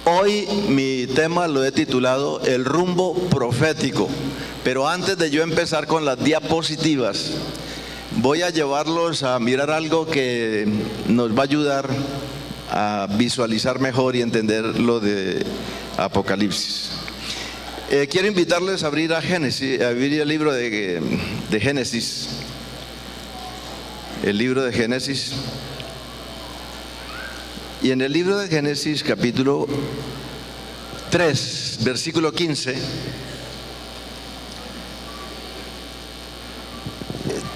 Hoy mi tema lo he titulado El rumbo profético, pero antes de yo empezar con las diapositivas, voy a llevarlos a mirar algo que nos va a ayudar a visualizar mejor y entender lo de Apocalipsis. Quiero invitarles a abrir a Génesis, a abrir el libro de Génesis, el libro de Génesis. Y en el libro de Génesis, capítulo 3, versículo 15,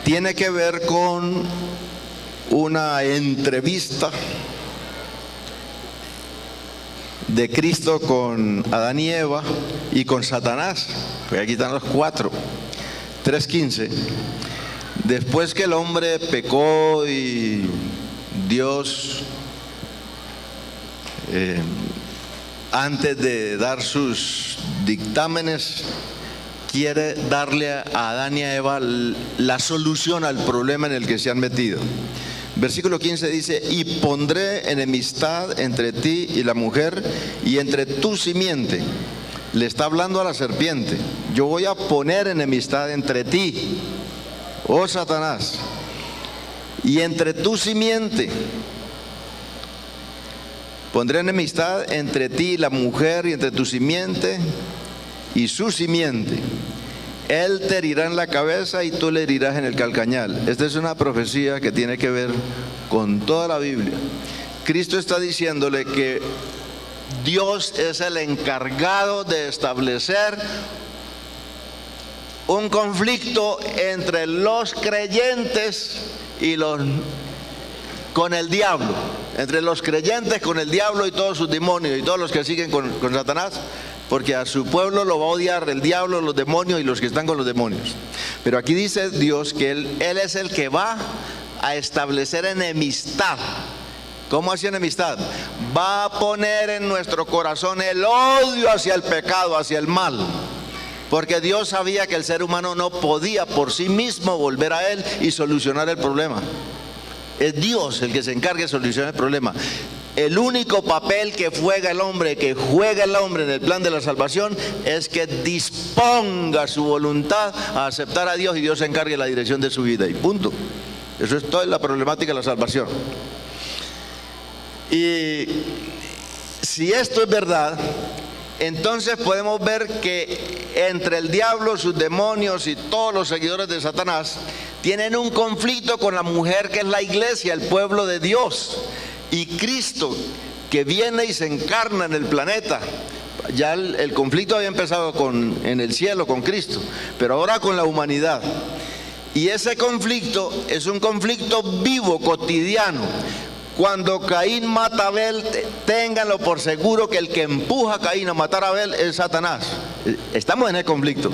tiene que ver con una entrevista de Cristo con Adán y Eva y con Satanás. Pues aquí están los cuatro. 3:15. Después que el hombre pecó y Dios, antes de dar sus dictámenes, quiere darle a Adán y a Eva la solución al problema en el que se han metido. Versículo 15 dice: y pondré enemistad entre ti y la mujer, y entre tu simiente. Le está hablando a la serpiente. Yo voy a poner enemistad entre ti, oh Satanás, y entre tu simiente. Pondré enemistad entre ti y la mujer, y entre tu simiente y su simiente. Él te herirá en la cabeza y tú le herirás en el calcañal. Esta es una profecía que tiene que ver con toda la Biblia. Cristo está diciéndole que Dios es el encargado de establecer un conflicto entre los creyentes y con el diablo, entre los creyentes con el diablo y todos sus demonios y todos los que siguen con Satanás, porque a su pueblo lo va a odiar el diablo, los demonios y los que están con los demonios. Pero aquí dice Dios que Él es el que va a establecer enemistad. ¿Cómo hace enemistad? Va a poner en nuestro corazón el odio hacia el pecado, hacia el mal. Porque Dios sabía que el ser humano no podía por sí mismo volver a Él y solucionar el problema. Es Dios el que se encarga de solucionar el problema. El único papel que juega el hombre en el plan de la salvación es que disponga su voluntad a aceptar a Dios y Dios se encargue de la dirección de su vida, y punto. Eso es toda la problemática de la salvación. Y si esto es verdad, entonces podemos ver que entre el diablo, sus demonios y todos los seguidores de Satanás tienen un conflicto con la mujer, que es la iglesia, el pueblo de Dios. Y Cristo, que viene y se encarna en el planeta. Ya el conflicto había empezado en el cielo con Cristo, pero ahora con la humanidad. Y ese conflicto es un conflicto vivo, cotidiano. Cuando Caín mata a Abel, ténganlo por seguro que el que empuja a Caín a matar a Abel es Satanás. Estamos en el conflicto.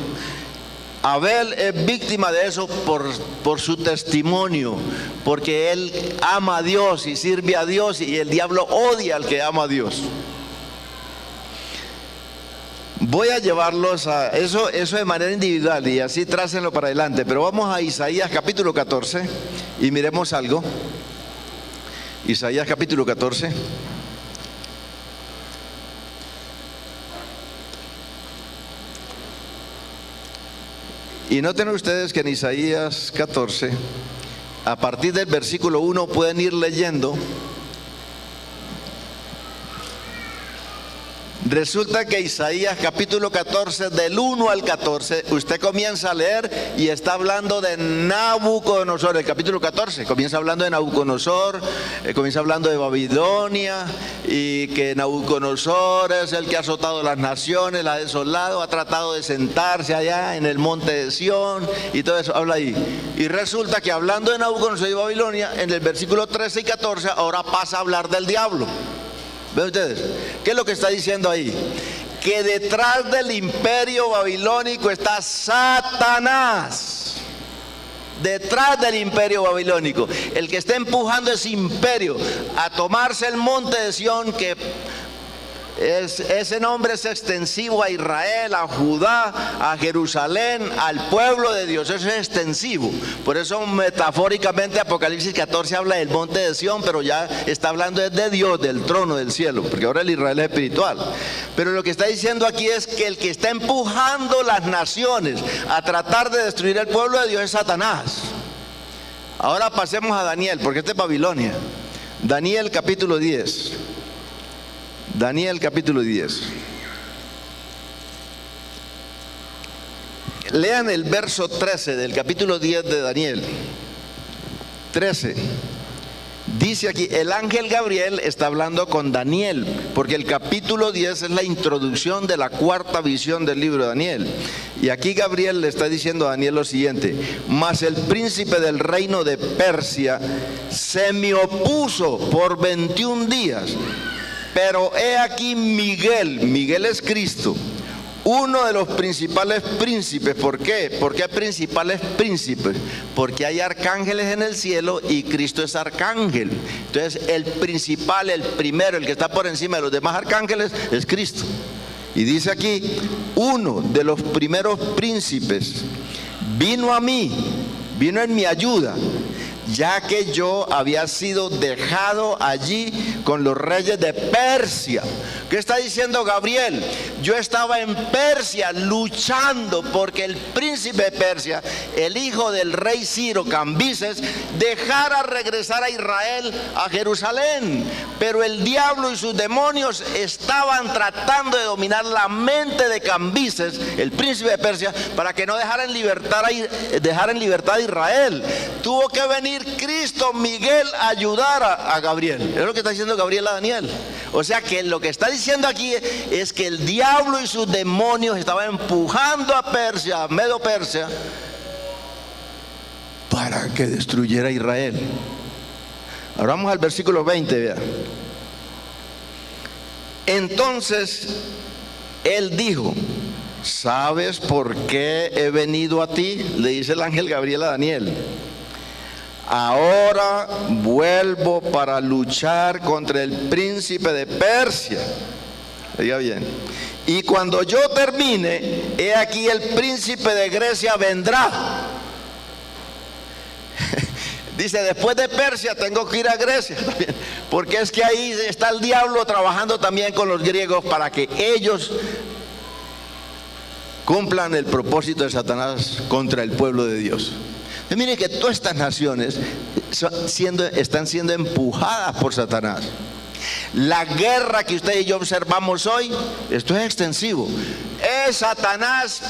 Abel es víctima de eso por su testimonio, porque él ama a Dios y sirve a Dios, y el diablo odia al que ama a Dios. Voy a llevarlos a eso de manera individual y así trácenlo para adelante, pero vamos a Isaías capítulo 14 y miremos algo. Isaías capítulo 14. Y noten ustedes que en Isaías 14, a partir del versículo 1 pueden ir leyendo. Resulta que Isaías capítulo 14, del 1 al 14, usted comienza a leer y está hablando de Nabucodonosor. El capítulo 14 comienza hablando de Nabucodonosor, comienza hablando de Babilonia, y que Nabucodonosor es el que ha azotado las naciones, la ha desolado, ha tratado de sentarse allá en el monte de Sión y todo eso, habla ahí. Y resulta que hablando de Nabucodonosor y Babilonia, en el versículo 13 y 14, ahora pasa a hablar del diablo. ¿Ven ustedes? ¿Qué es lo que está diciendo ahí? Que detrás del imperio babilónico está Satanás. Detrás del imperio babilónico, el que está empujando ese imperio a tomarse el monte de Sión, que Ese nombre es extensivo a Israel, a Judá, a Jerusalén, al pueblo de Dios. Eso es extensivo. Por eso metafóricamente Apocalipsis 14 habla del monte de Sión, pero ya está hablando de Dios, del trono del cielo, porque ahora el Israel es espiritual. Pero lo que está diciendo aquí es que el que está empujando las naciones a tratar de destruir el pueblo de Dios es Satanás. Ahora pasemos a Daniel, porque este es Babilonia. Daniel capítulo 10. Daniel capítulo 10. Lean el verso 13 del capítulo 10 de Daniel. 13. Dice aquí, el ángel Gabriel está hablando con Daniel, porque el capítulo 10 es la introducción de la cuarta visión del libro de Daniel. Y aquí Gabriel le está diciendo a Daniel lo siguiente: mas el príncipe del reino de Persia se me opuso por 21 días. Pero he aquí Miguel es Cristo, uno de los principales príncipes. ¿Por qué? ¿Por qué principales príncipes? Porque hay arcángeles en el cielo y Cristo es arcángel. Entonces el principal, el primero, el que está por encima de los demás arcángeles es Cristo. Y dice aquí, uno de los primeros príncipes vino a mí, vino en mi ayuda, ya que yo había sido dejado allí con los reyes de Persia. ¿Qué está diciendo Gabriel? Yo estaba en Persia luchando porque el príncipe de Persia, el hijo del rey Ciro, Cambises, dejara regresar a Israel, a Jerusalén. Pero el diablo y sus demonios estaban tratando de dominar la mente de Cambises, el príncipe de Persia, para que no dejara en libertad a Israel. Tuvo que venir Cristo, Miguel, a ayudar a Gabriel. Es lo que está diciendo Gabriel a Daniel. O sea que lo que está diciendo aquí es que el diablo y sus demonios estaban empujando a Persia, a Medo Persia, para que destruyera a Israel. Ahora vamos al versículo 20, vea. Entonces él dijo: ¿sabes por qué he venido a ti? Le dice el ángel Gabriel a Daniel. Ahora vuelvo para luchar contra el príncipe de Persia. Diga bien. Y cuando yo termine, he aquí el príncipe de Grecia vendrá. Dice, después de Persia tengo que ir a Grecia también, porque es que ahí está el diablo trabajando también con los griegos para que ellos cumplan el propósito de Satanás contra el pueblo de Dios. Y miren que todas estas naciones están siendo empujadas por Satanás. La guerra que usted y yo observamos hoy, esto es extensivo, es Satanás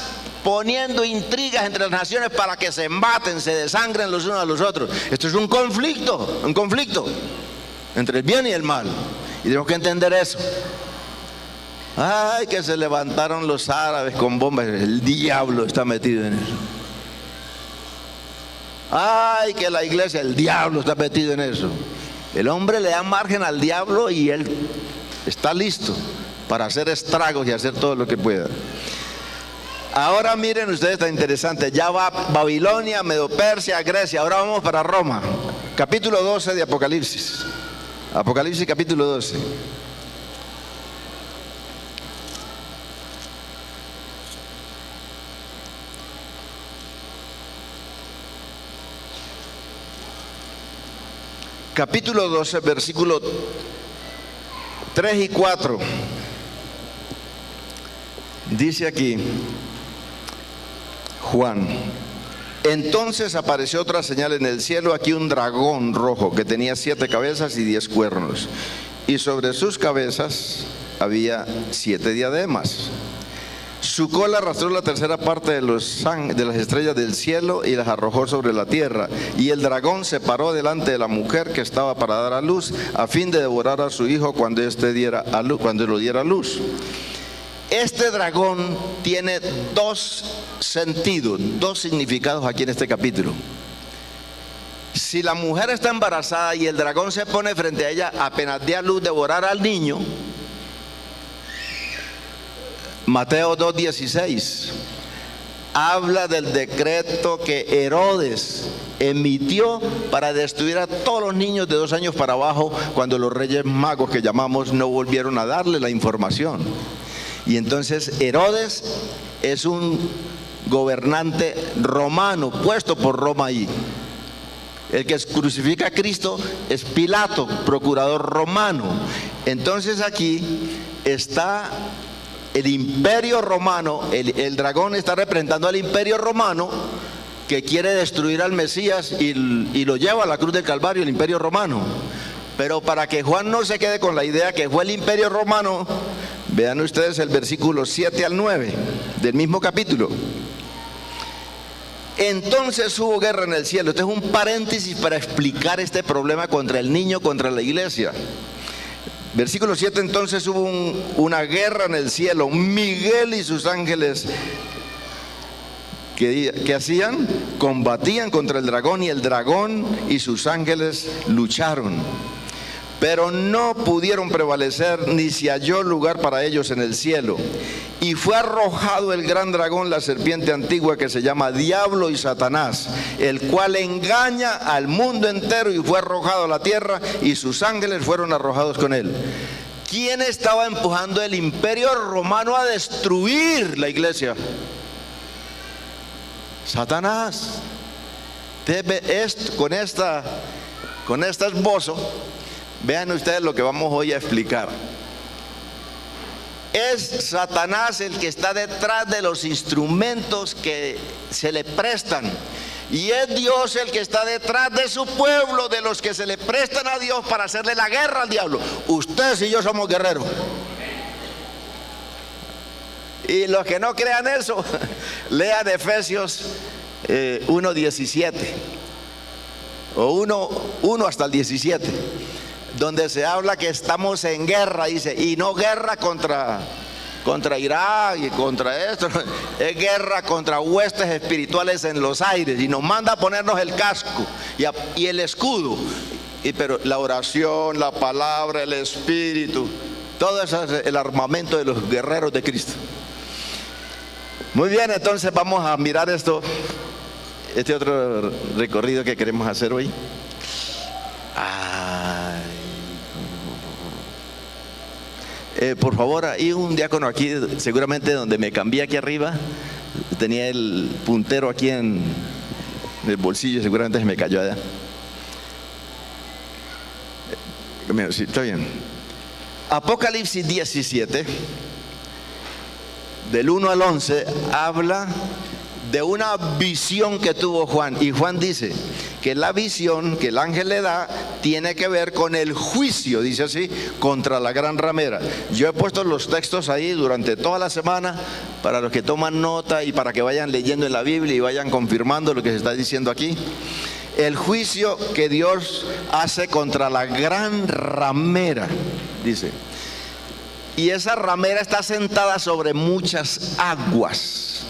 poniendo intrigas entre las naciones para que se embaten, se desangren los unos a los otros. Esto es un conflicto entre el bien y el mal, y tenemos que entender eso. Ay, que se levantaron los árabes con bombas, el diablo está metido en eso. Ay, que la iglesia, el diablo está metido en eso. El hombre le da margen al diablo y él está listo para hacer estragos y hacer todo lo que pueda. Ahora miren ustedes, está interesante. Ya va Babilonia, Medo-Persia, Grecia. Ahora vamos para Roma. Capítulo 12 de Apocalipsis. Apocalipsis capítulo 12. Capítulo 12, versículos 3 y 4. Dice aquí Juan: entonces apareció otra señal en el cielo, aquí un dragón rojo que tenía 7 cabezas y 10 cuernos, y sobre sus cabezas había 7 diademas. Su cola arrastró la tercera parte de las estrellas del cielo y las arrojó sobre la tierra. Y el dragón se paró delante de la mujer que estaba para dar a luz, a fin de devorar a su hijo cuando lo diera a luz. Este dragón tiene 2 sentidos, 2 significados aquí en este capítulo. Si la mujer está embarazada y el dragón se pone frente a ella, apenas dé a luz, devorar al niño. Mateo 2:16. habla del decreto que Herodes emitió para destruir a todos los niños de 2 años para abajo, cuando los reyes magos que llamamos no volvieron a darle la información. Y entonces Herodes es un gobernante romano, puesto por Roma ahí. El que crucifica a Cristo es Pilato, procurador romano. Entonces aquí está el imperio romano, el dragón está representando al imperio romano que quiere destruir al Mesías y lo lleva a la cruz del Calvario, el imperio romano. Pero para que Juan no se quede con la idea que fue el imperio romano, vean ustedes el versículo 7 al 9 del mismo capítulo. Entonces hubo guerra en el cielo. Este es un paréntesis para explicar este problema contra el niño, contra la iglesia. Versículo 7, entonces hubo una guerra en el cielo. Miguel y sus ángeles, ¿qué hacían? Combatían contra el dragón, y el dragón y sus ángeles lucharon. Pero no pudieron prevalecer, ni se halló lugar para ellos en el cielo. Y fue arrojado el gran dragón, la serpiente antigua, que se llama Diablo y Satanás, el cual engaña al mundo entero, y fue arrojado a la tierra, y sus ángeles fueron arrojados con él. ¿Quién estaba empujando el imperio romano a destruir la iglesia? Satanás. Con este esbozo, vean ustedes lo que vamos hoy a explicar. Es Satanás el que está detrás de los instrumentos que se le prestan. Y es Dios el que está detrás de su pueblo, de los que se le prestan a Dios para hacerle la guerra al diablo. Ustedes y yo somos guerreros. Y los que no crean eso, lean Efesios 1:17 o 1 hasta el 17, donde se habla que estamos en guerra, dice, y no guerra contra Irak y contra esto, es guerra contra huestes espirituales en los aires, y nos manda a ponernos el casco y el escudo, pero la oración, la palabra, el espíritu, todo eso es el armamento de los guerreros de Cristo. Muy bien, entonces vamos a mirar este otro recorrido que queremos hacer hoy. Por favor, hay un diácono aquí, seguramente donde me cambié aquí arriba, tenía el puntero aquí en el bolsillo, seguramente se me cayó allá. Sí, está bien. Apocalipsis 17, del 1 al 11, habla de una visión que tuvo Juan, y Juan dice que la visión que el ángel le da tiene que ver con el juicio, dice así, contra la gran ramera. Yo he puesto los textos ahí durante toda la semana para los que toman nota y para que vayan leyendo en la Biblia y vayan confirmando lo que se está diciendo aquí. El juicio que Dios hace contra la gran ramera, dice. Y esa ramera está sentada sobre muchas aguas.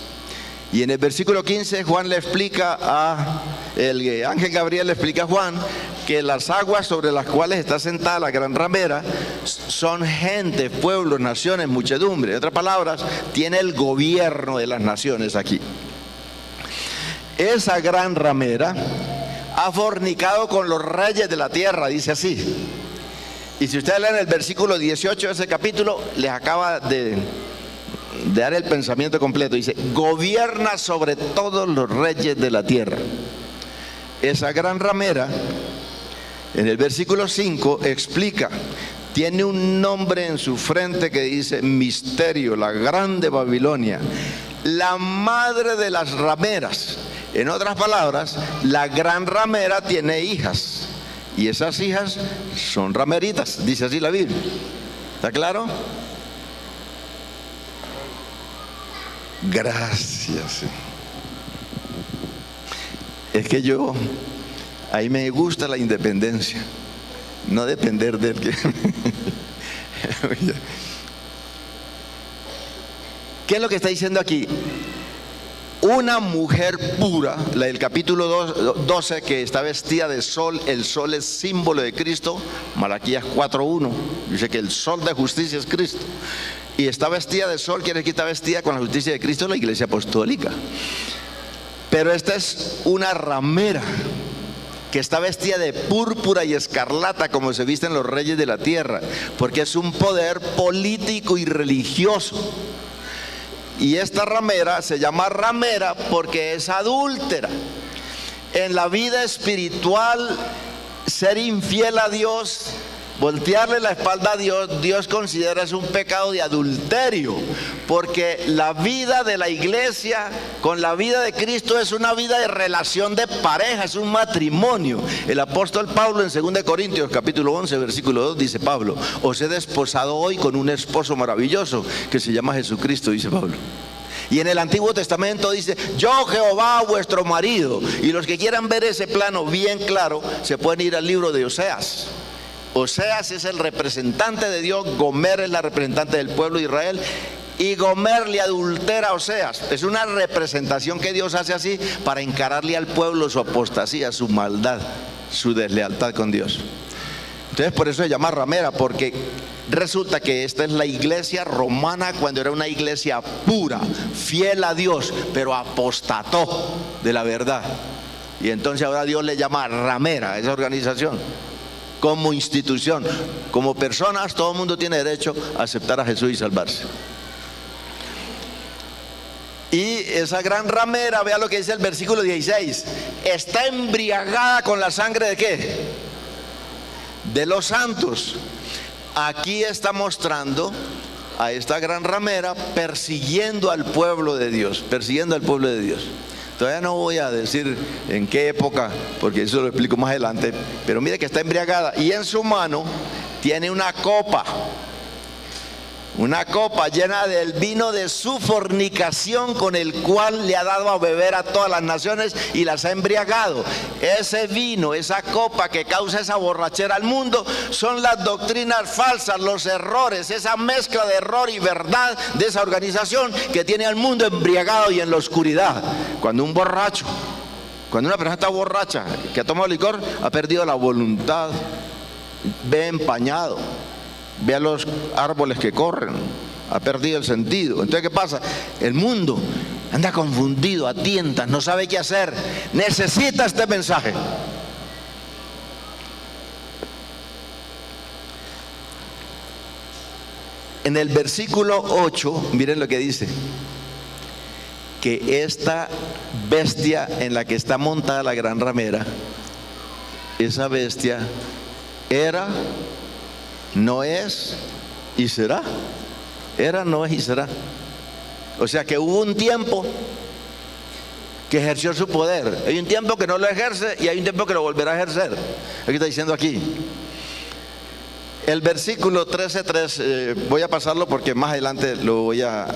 Y en el versículo 15 Juan le explica el ángel Gabriel le explica a Juan que las aguas sobre las cuales está sentada la gran ramera son gente, pueblos, naciones, muchedumbre. En otras palabras, tiene el gobierno de las naciones aquí. Esa gran ramera ha fornicado con los reyes de la tierra, dice así. Y si ustedes leen el versículo 18 de ese capítulo, les acaba de dar el pensamiento completo. Dice, gobierna sobre todos los reyes de la tierra. Esa gran ramera, en el versículo 5, explica, tiene un nombre en su frente que dice misterio, la grande Babilonia, la madre de las rameras. En otras palabras, la gran ramera tiene hijas, y esas hijas son rameritas, dice así la Biblia. ¿Está claro? Gracias. Es que ahí me gusta la independencia, no depender del que. ¿Qué es lo que está diciendo aquí? Una mujer pura, la del capítulo 12, que está vestida de sol. El sol es símbolo de Cristo. Malaquías 4:1 dice que el sol de justicia es Cristo. Y está vestida de sol, quiere decir que está vestida con la justicia de Cristo, la iglesia apostólica. Pero esta es una ramera que está vestida de púrpura y escarlata como se visten los reyes de la tierra, porque es un poder político y religioso. Y esta ramera se llama ramera porque es adúltera. En la vida espiritual, ser infiel a Dios, voltearle la espalda a Dios, Dios considera es un pecado de adulterio, porque la vida de la iglesia con la vida de Cristo es una vida de relación de pareja, es un matrimonio. El apóstol Pablo en 2 Corintios capítulo 11 versículo 2 dice Pablo: os he desposado hoy con un esposo maravilloso que se llama Jesucristo, dice Pablo. Y en el Antiguo Testamento dice: yo Jehová vuestro marido. Y los que quieran ver ese plano bien claro se pueden ir al libro de Oseas. Oseas es el representante de Dios, Gomer es la representante del pueblo de Israel, y Gomer le adultera a Oseas. Es una representación que Dios hace así para encararle al pueblo su apostasía, su maldad, su deslealtad con Dios. Entonces por eso se llama ramera, porque resulta que esta es la iglesia romana cuando era una iglesia pura, fiel a Dios, pero apostató de la verdad. Y entonces ahora Dios le llama ramera a esa organización. Como institución, como personas, todo el mundo tiene derecho a aceptar a Jesús y salvarse. Y esa gran ramera, vea lo que dice el versículo 16: está embriagada con la sangre ¿de qué? De los santos. Aquí está mostrando a esta gran ramera persiguiendo al pueblo de Dios, persiguiendo al pueblo de Dios. Todavía no voy a decir en qué época, porque eso lo explico más adelante, pero mire que está embriagada y en su mano tiene una copa llena del vino de su fornicación, con el cual le ha dado a beber a todas las naciones y las ha embriagado. Ese vino, esa copa que causa esa borrachera al mundo, son las doctrinas falsas, los errores, esa mezcla de error y verdad de esa organización que tiene al mundo embriagado y en la oscuridad. Cuando una persona está borracha, que ha tomado licor, ha perdido la voluntad, ve empañado, ve a los árboles que corren, ha perdido el sentido. Entonces, ¿qué pasa? El mundo anda confundido, a tientas, no sabe qué hacer, necesita este mensaje. En el versículo 8, miren lo que dice: que esta bestia en la que está montada la gran ramera, esa bestia era, no es y será. Era, no es y será. O sea que hubo un tiempo que ejerció su poder, hay un tiempo que no lo ejerce y hay un tiempo que lo volverá a ejercer. Lo que está diciendo aquí. El versículo 13:3, voy a pasarlo porque más adelante lo voy a,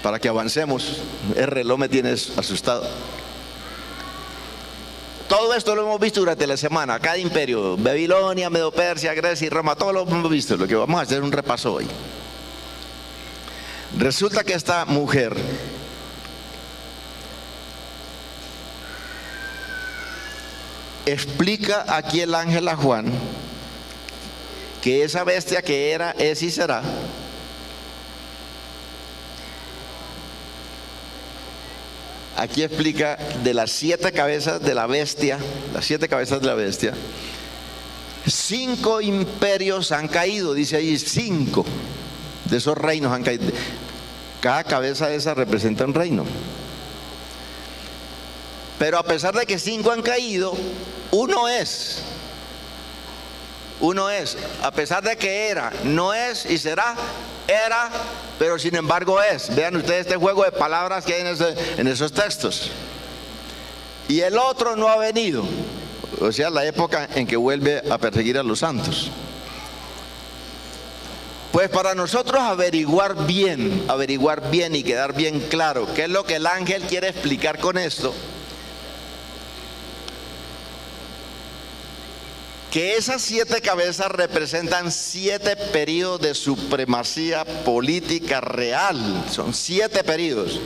para que avancemos. El reloj me tiene asustado. Todo esto lo hemos visto durante la semana, cada imperio: Babilonia, Medo-Persia, Grecia y Roma, todo lo hemos visto. Lo que vamos a hacer es un repaso hoy. Resulta que esta mujer explica aquí el ángel a Juan que esa bestia que era, es y será, aquí explica de las 7 cabezas de la bestia, las 7 cabezas de la bestia, 5 imperios han caído, dice ahí 5 de esos reinos han caído. Cada cabeza de esa representa un reino. Pero a pesar de que 5 han caído, uno es, a pesar de que era, no es y será, era, pero sin embargo es. Vean ustedes este juego de palabras que hay en esos textos. Y el otro no ha venido, o sea, la época en que vuelve a perseguir a los santos. Pues para nosotros averiguar bien y quedar bien claro qué es lo que el ángel quiere explicar con esto, que esas 7 cabezas representan 7 periodos de supremacía política real. Son 7 periodos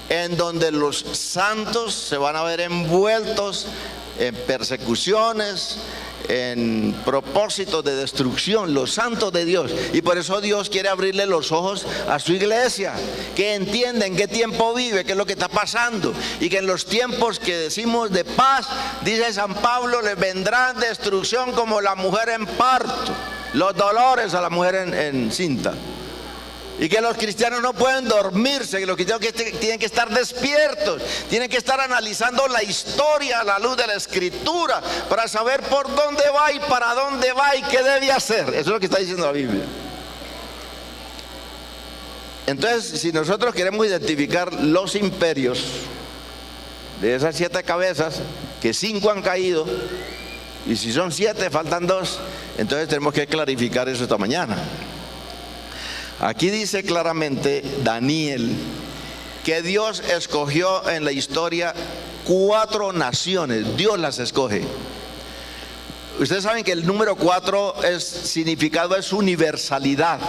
en donde los santos se van a ver envueltos en persecuciones, en propósito de destrucción, los santos de Dios. Y por eso Dios quiere abrirle los ojos a su iglesia, que entienda en qué tiempo vive, qué es lo que está pasando, y que en los tiempos que decimos de paz, dice San Pablo, le vendrá destrucción como la mujer en parto, los dolores a la mujer en cinta. Y que los cristianos no pueden dormirse, que los cristianos tienen que estar despiertos, tienen que estar analizando la historia a la luz de la Escritura para saber por dónde va y para dónde va y qué debe hacer. Eso es lo que está diciendo la Biblia. Entonces, si nosotros queremos identificar los imperios de esas 7 cabezas, que 5 han caído, y si son 7 faltan 2, entonces tenemos que clarificar eso esta mañana. Aquí dice claramente Daniel que Dios escogió en la historia 4 naciones. Dios las escoge. Ustedes saben que el número 4 significado es universalidad.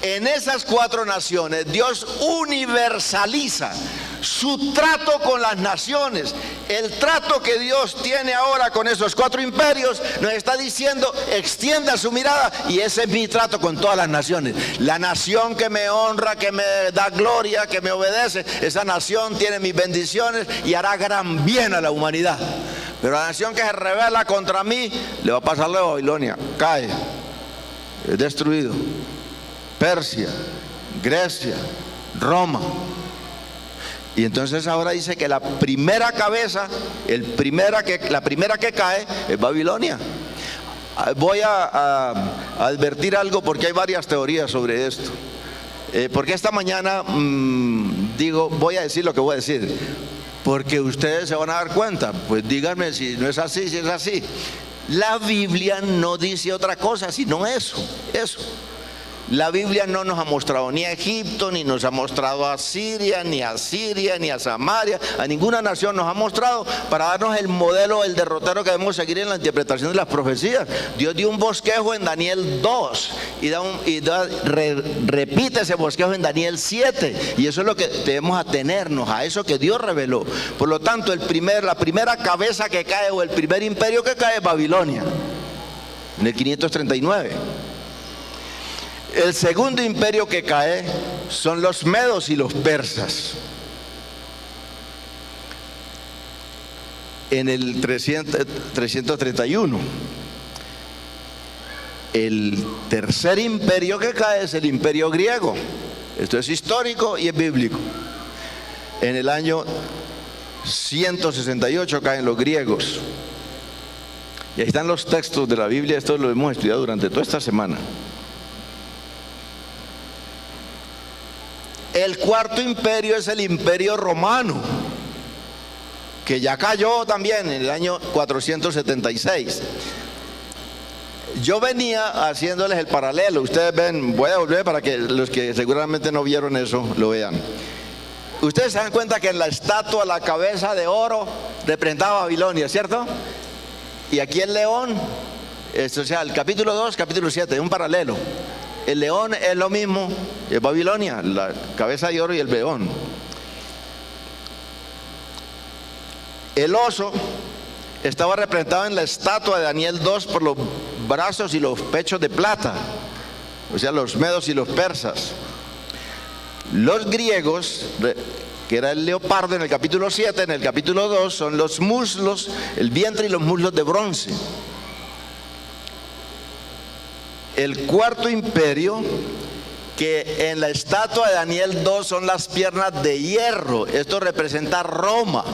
En esas 4 naciones Dios universaliza su trato con las naciones. El trato que Dios tiene ahora con esos 4 imperios nos está diciendo: extienda su mirada, y ese es mi trato con todas las naciones. La nación que me honra, que me da gloria, que me obedece, esa nación tiene mis bendiciones y hará gran bien a la humanidad. Pero la nación que se rebela contra mí, le va a pasar la Babilonia, cae, es destruido. Persia, Grecia, Roma. Y entonces ahora dice que la primera cabeza, la primera que cae es Babilonia. Voy a advertir algo porque hay varias teorías sobre esto. Porque esta mañana voy a decir lo que voy a decir, porque ustedes se van a dar cuenta. Pues díganme si no es así, si es así. La Biblia no dice otra cosa sino eso. La Biblia no nos ha mostrado ni a Egipto, ni nos ha mostrado a Siria, ni a Samaria, a ninguna nación nos ha mostrado para darnos el modelo, el derrotero que debemos seguir en la interpretación de las profecías. Dios dio un bosquejo en Daniel 2 repite ese bosquejo en Daniel 7, y eso es lo que debemos atenernos, a eso que Dios reveló. Por lo tanto, la primera cabeza que cae, o el primer imperio que cae, es Babilonia, en el 539. El segundo imperio que cae son los medos y los persas, en el 331. El tercer imperio que cae es el imperio griego. Esto es histórico y es bíblico. En el año 168 caen los griegos. Y ahí están los textos de la Biblia. Esto lo hemos estudiado durante toda esta semana. El cuarto imperio es el imperio romano, que ya cayó también en el año 476. Yo venía haciéndoles el paralelo. Ustedes ven, voy a volver para que los que seguramente no vieron eso lo vean. Ustedes se dan cuenta que en la estatua, la cabeza de oro representaba a Babilonia, ¿cierto? Y aquí el león, o sea, el capítulo 2, capítulo 7, un paralelo. El león es lo mismo, es Babilonia, la cabeza de oro y el león. El oso estaba representado en la estatua de Daniel 2 por los brazos y los pechos de plata, o sea, los medos y los persas. Los griegos, que era el leopardo en el capítulo 7, en el capítulo 2 son los muslos, el vientre y los muslos de bronce. El cuarto imperio, que en la estatua de Daniel 2 son las piernas de hierro, esto representa Roma.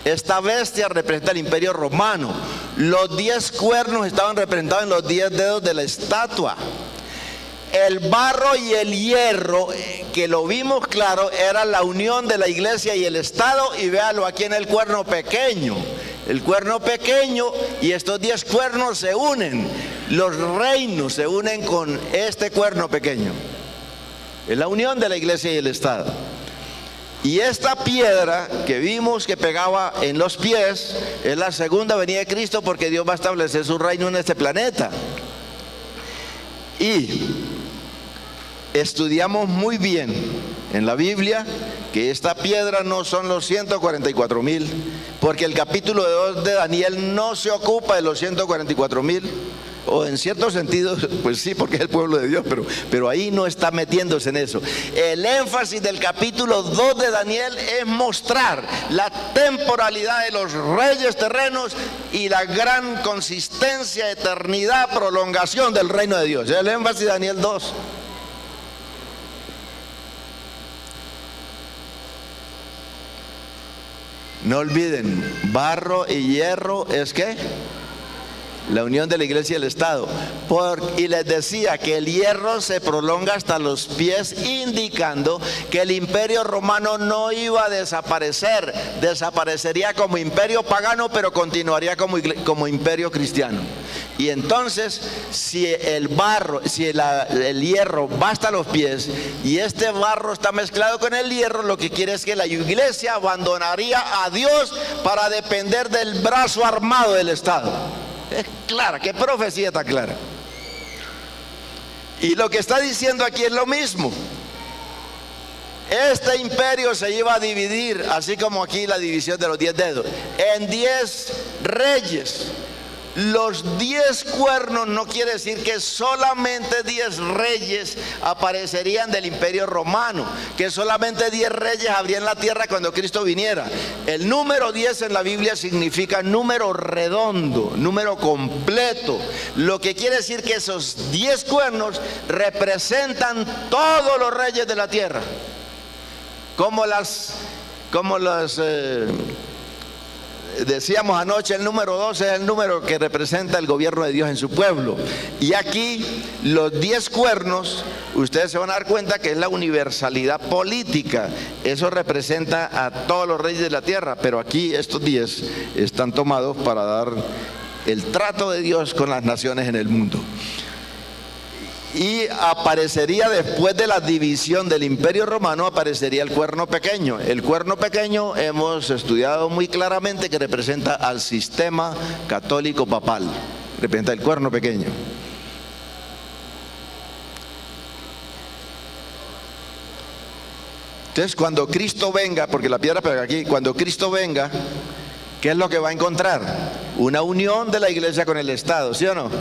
Esta bestia representa el imperio romano. Los 10 cuernos estaban representados en los 10 dedos de la estatua. El barro y el hierro, que lo vimos claro, era la unión de la iglesia y el Estado. Y véalo aquí en el cuerno pequeño. El cuerno pequeño y estos 10 cuernos se unen. Los reinos se unen con este cuerno pequeño. Es la unión de la iglesia y el Estado. Y esta piedra que vimos que pegaba en los pies es la segunda venida de Cristo, porque Dios va a establecer su reino en este planeta. Y estudiamos muy bien en la Biblia que esta piedra no son los 144,000, porque el capítulo 2 de Daniel no se ocupa de los 144,000, o en cierto sentido, pues sí, porque es el pueblo de Dios, pero ahí no está metiéndose en eso. El énfasis del capítulo 2 de Daniel es mostrar la temporalidad de los reyes terrenos y la gran consistencia, eternidad, prolongación del reino de Dios. Es el énfasis de Daniel 2. No olviden, barro y hierro es ¿qué? La unión de la iglesia y el Estado. Y les decía que el hierro se prolonga hasta los pies, indicando que el imperio romano no iba a desaparecer. Desaparecería como imperio pagano, pero continuaría como imperio cristiano. Y entonces, si el hierro va hasta los pies y este barro está mezclado con el hierro, lo que quiere es que la iglesia abandonaría a Dios para depender del brazo armado del Estado. Es clara, qué profecía tan clara. Y lo que está diciendo aquí es lo mismo. Este imperio se iba a dividir, así como aquí la división de los 10 dedos, en 10 reyes. Los 10 cuernos no quiere decir que solamente 10 reyes aparecerían del imperio romano, que solamente 10 reyes habrían la tierra cuando Cristo viniera. El número 10 en la Biblia significa número redondo, número completo, lo que quiere decir que esos 10 cuernos representan todos los reyes de la tierra, decíamos anoche, el número 12 es el número que representa el gobierno de Dios en su pueblo. Y aquí los 10 cuernos, ustedes se van a dar cuenta que es la universalidad política. Eso representa a todos los reyes de la tierra, pero aquí estos 10 están tomados para dar el trato de Dios con las naciones en el mundo. Y aparecería después de la división del imperio romano, aparecería el cuerno pequeño. El cuerno pequeño hemos estudiado muy claramente que representa al sistema católico papal. Representa el cuerno pequeño. Entonces cuando Cristo venga, porque la piedra pega aquí, cuando Cristo venga, ¿qué es lo que va a encontrar? Una unión de la iglesia con el Estado, ¿sí o no?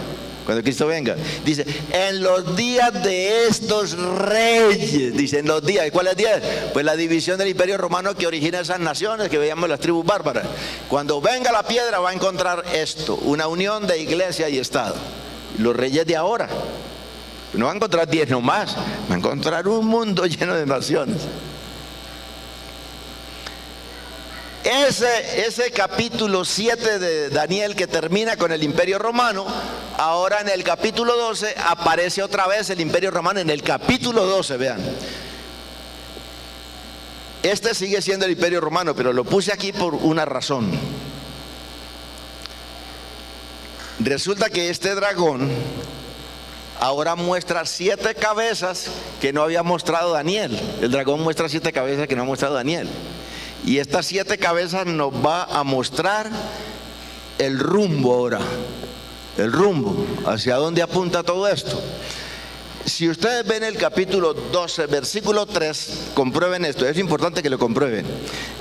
Cuando Cristo venga, dice, en los días de estos reyes, dice, en los días, ¿cuáles días? Pues la división del imperio romano que origina esas naciones que veíamos las tribus bárbaras. Cuando venga la piedra va a encontrar esto, una unión de iglesia y Estado. Los reyes de ahora, no va a encontrar 10 nomás, va a encontrar un mundo lleno de naciones. Ese capítulo 7 de Daniel que termina con el imperio romano, ahora en el capítulo 12 aparece otra vez el imperio romano. En el capítulo 12, vean, este sigue siendo el imperio romano, pero lo puse aquí por una razón. Resulta que este dragón ahora muestra 7 cabezas que no había mostrado Daniel. El dragón muestra 7 cabezas que no ha mostrado Daniel. Y estas 7 cabezas nos va a mostrar el rumbo ahora. El rumbo, hacia dónde apunta todo esto. Si ustedes ven el capítulo 12, versículo 3, comprueben esto, es importante que lo comprueben.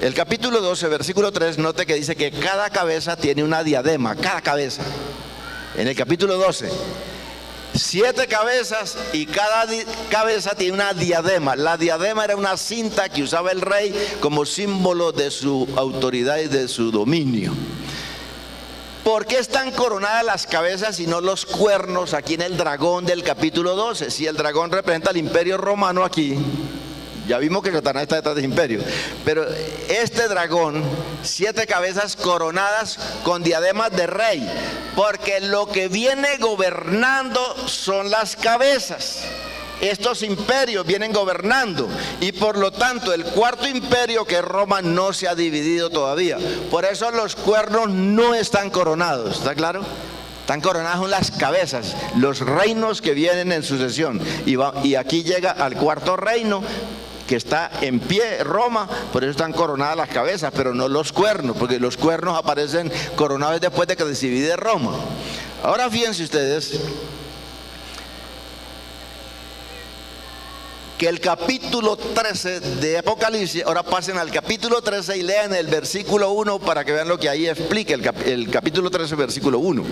El capítulo 12, versículo 3, note que dice que cada cabeza tiene una diadema, cada cabeza. En el capítulo 12. 7 cabezas y cada cabeza tiene una diadema. La diadema era una cinta que usaba el rey como símbolo de su autoridad y de su dominio. ¿Por qué están coronadas las cabezas y no los cuernos aquí en el dragón del capítulo 12? Si el dragón representa al imperio romano aquí, ya vimos que Satanás está detrás del imperio, pero este dragón, 7 cabezas coronadas con diademas de rey, porque lo que viene gobernando son las cabezas. Estos imperios vienen gobernando y por lo tanto el cuarto imperio, que es Roma, no se ha dividido todavía. Por eso los cuernos no están coronados, ¿está claro? Están coronadas son las cabezas, los reinos que vienen en sucesión. Y aquí llega al cuarto reino, que está en pie, Roma, por eso están coronadas las cabezas, pero no los cuernos, porque los cuernos aparecen coronados después de que se divide Roma. Ahora fíjense ustedes, que el capítulo 13 de Apocalipsis, ahora pasen al capítulo 13 y lean el versículo 1 para que vean lo que ahí explica el capítulo 13, versículo 1.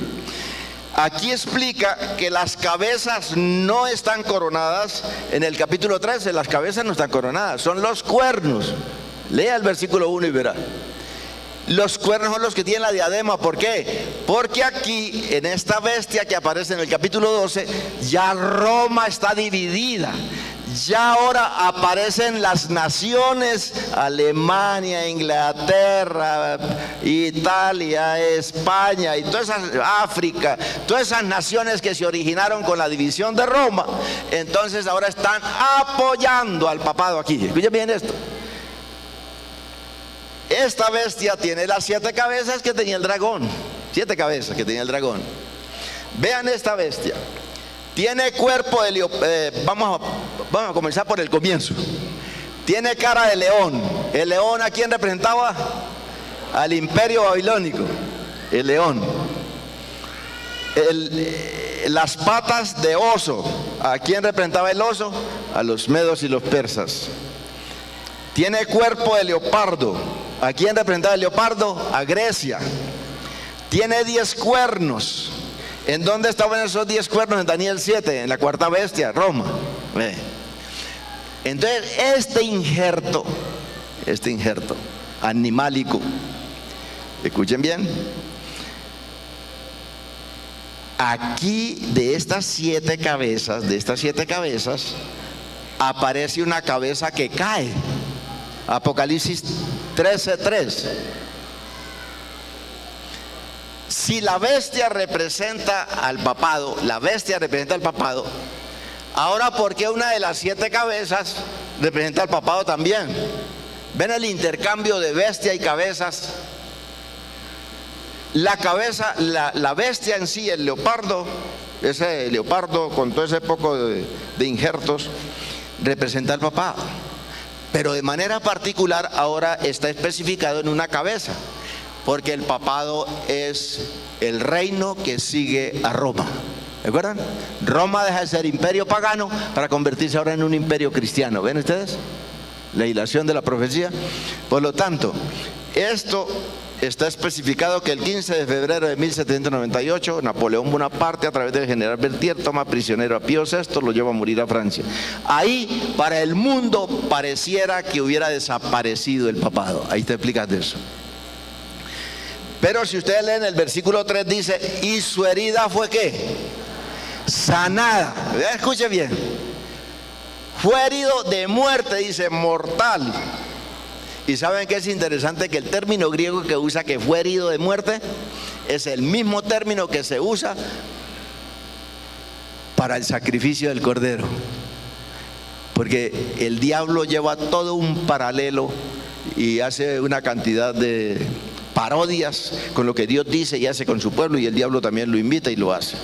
Aquí explica que las cabezas no están coronadas. En el capítulo 13 las cabezas no están coronadas, son los cuernos. Lea el versículo 1 y verá. Los cuernos son los que tienen la diadema. ¿Por qué? Porque aquí, en esta bestia que aparece en el capítulo 12, ya Roma está dividida. Ya ahora aparecen las naciones: Alemania, Inglaterra, Italia, España y todas esas, África, todas esas naciones que se originaron con la división de Roma. Entonces ahora están apoyando al papado aquí. Escuchen bien esto. Esta bestia tiene las 7 cabezas que tenía el dragón. 7 cabezas que tenía el dragón. Vean esta bestia. Tiene cuerpo de león. Vamos a comenzar por el comienzo. Tiene cara de león. ¿El león a quién representaba? Al imperio babilónico. El león. Las patas de oso. ¿A quién representaba el oso? A los medos y los persas. Tiene cuerpo de leopardo. ¿A quién representaba el leopardo? A Grecia. Tiene 10 cuernos. ¿En dónde estaban esos 10 cuernos? En Daniel 7, en la cuarta bestia, Roma. Entonces, este injerto animálico, escuchen bien, aquí de estas 7 cabezas, aparece una cabeza que cae. Apocalipsis 13:3. Si la bestia representa al papado, ahora ¿por qué una de las 7 cabezas representa al papado también? ¿Ven el intercambio de bestia y cabezas? La cabeza, la bestia en sí, el leopardo, ese leopardo con todo ese poco de injertos, representa al papado. Pero de manera particular ahora está especificado en una cabeza, porque el papado es el reino que sigue a Roma. ¿Recuerdan? Roma deja de ser imperio pagano para convertirse ahora en un imperio cristiano. ¿Ven ustedes? La hilación de la profecía. Por lo tanto, esto está especificado que el 15 de febrero de 1798, Napoleón Bonaparte, a través del general Berthier, toma prisionero a Pío VI, lo lleva a morir a Francia. Ahí, para el mundo, pareciera que hubiera desaparecido el papado. Ahí te explicas de eso. Pero si ustedes leen el versículo 3, dice: ¿y su herida fue qué? Sanada. Escuche bien. Fue herido de muerte, dice, mortal. ¿Y saben qué es interesante? Que el término griego que usa, que fue herido de muerte, es el mismo término que se usa para el sacrificio del cordero. Porque el diablo lleva todo un paralelo y hace una cantidad de parodias con lo que Dios dice y hace con su pueblo, y el diablo también lo invita y lo hace.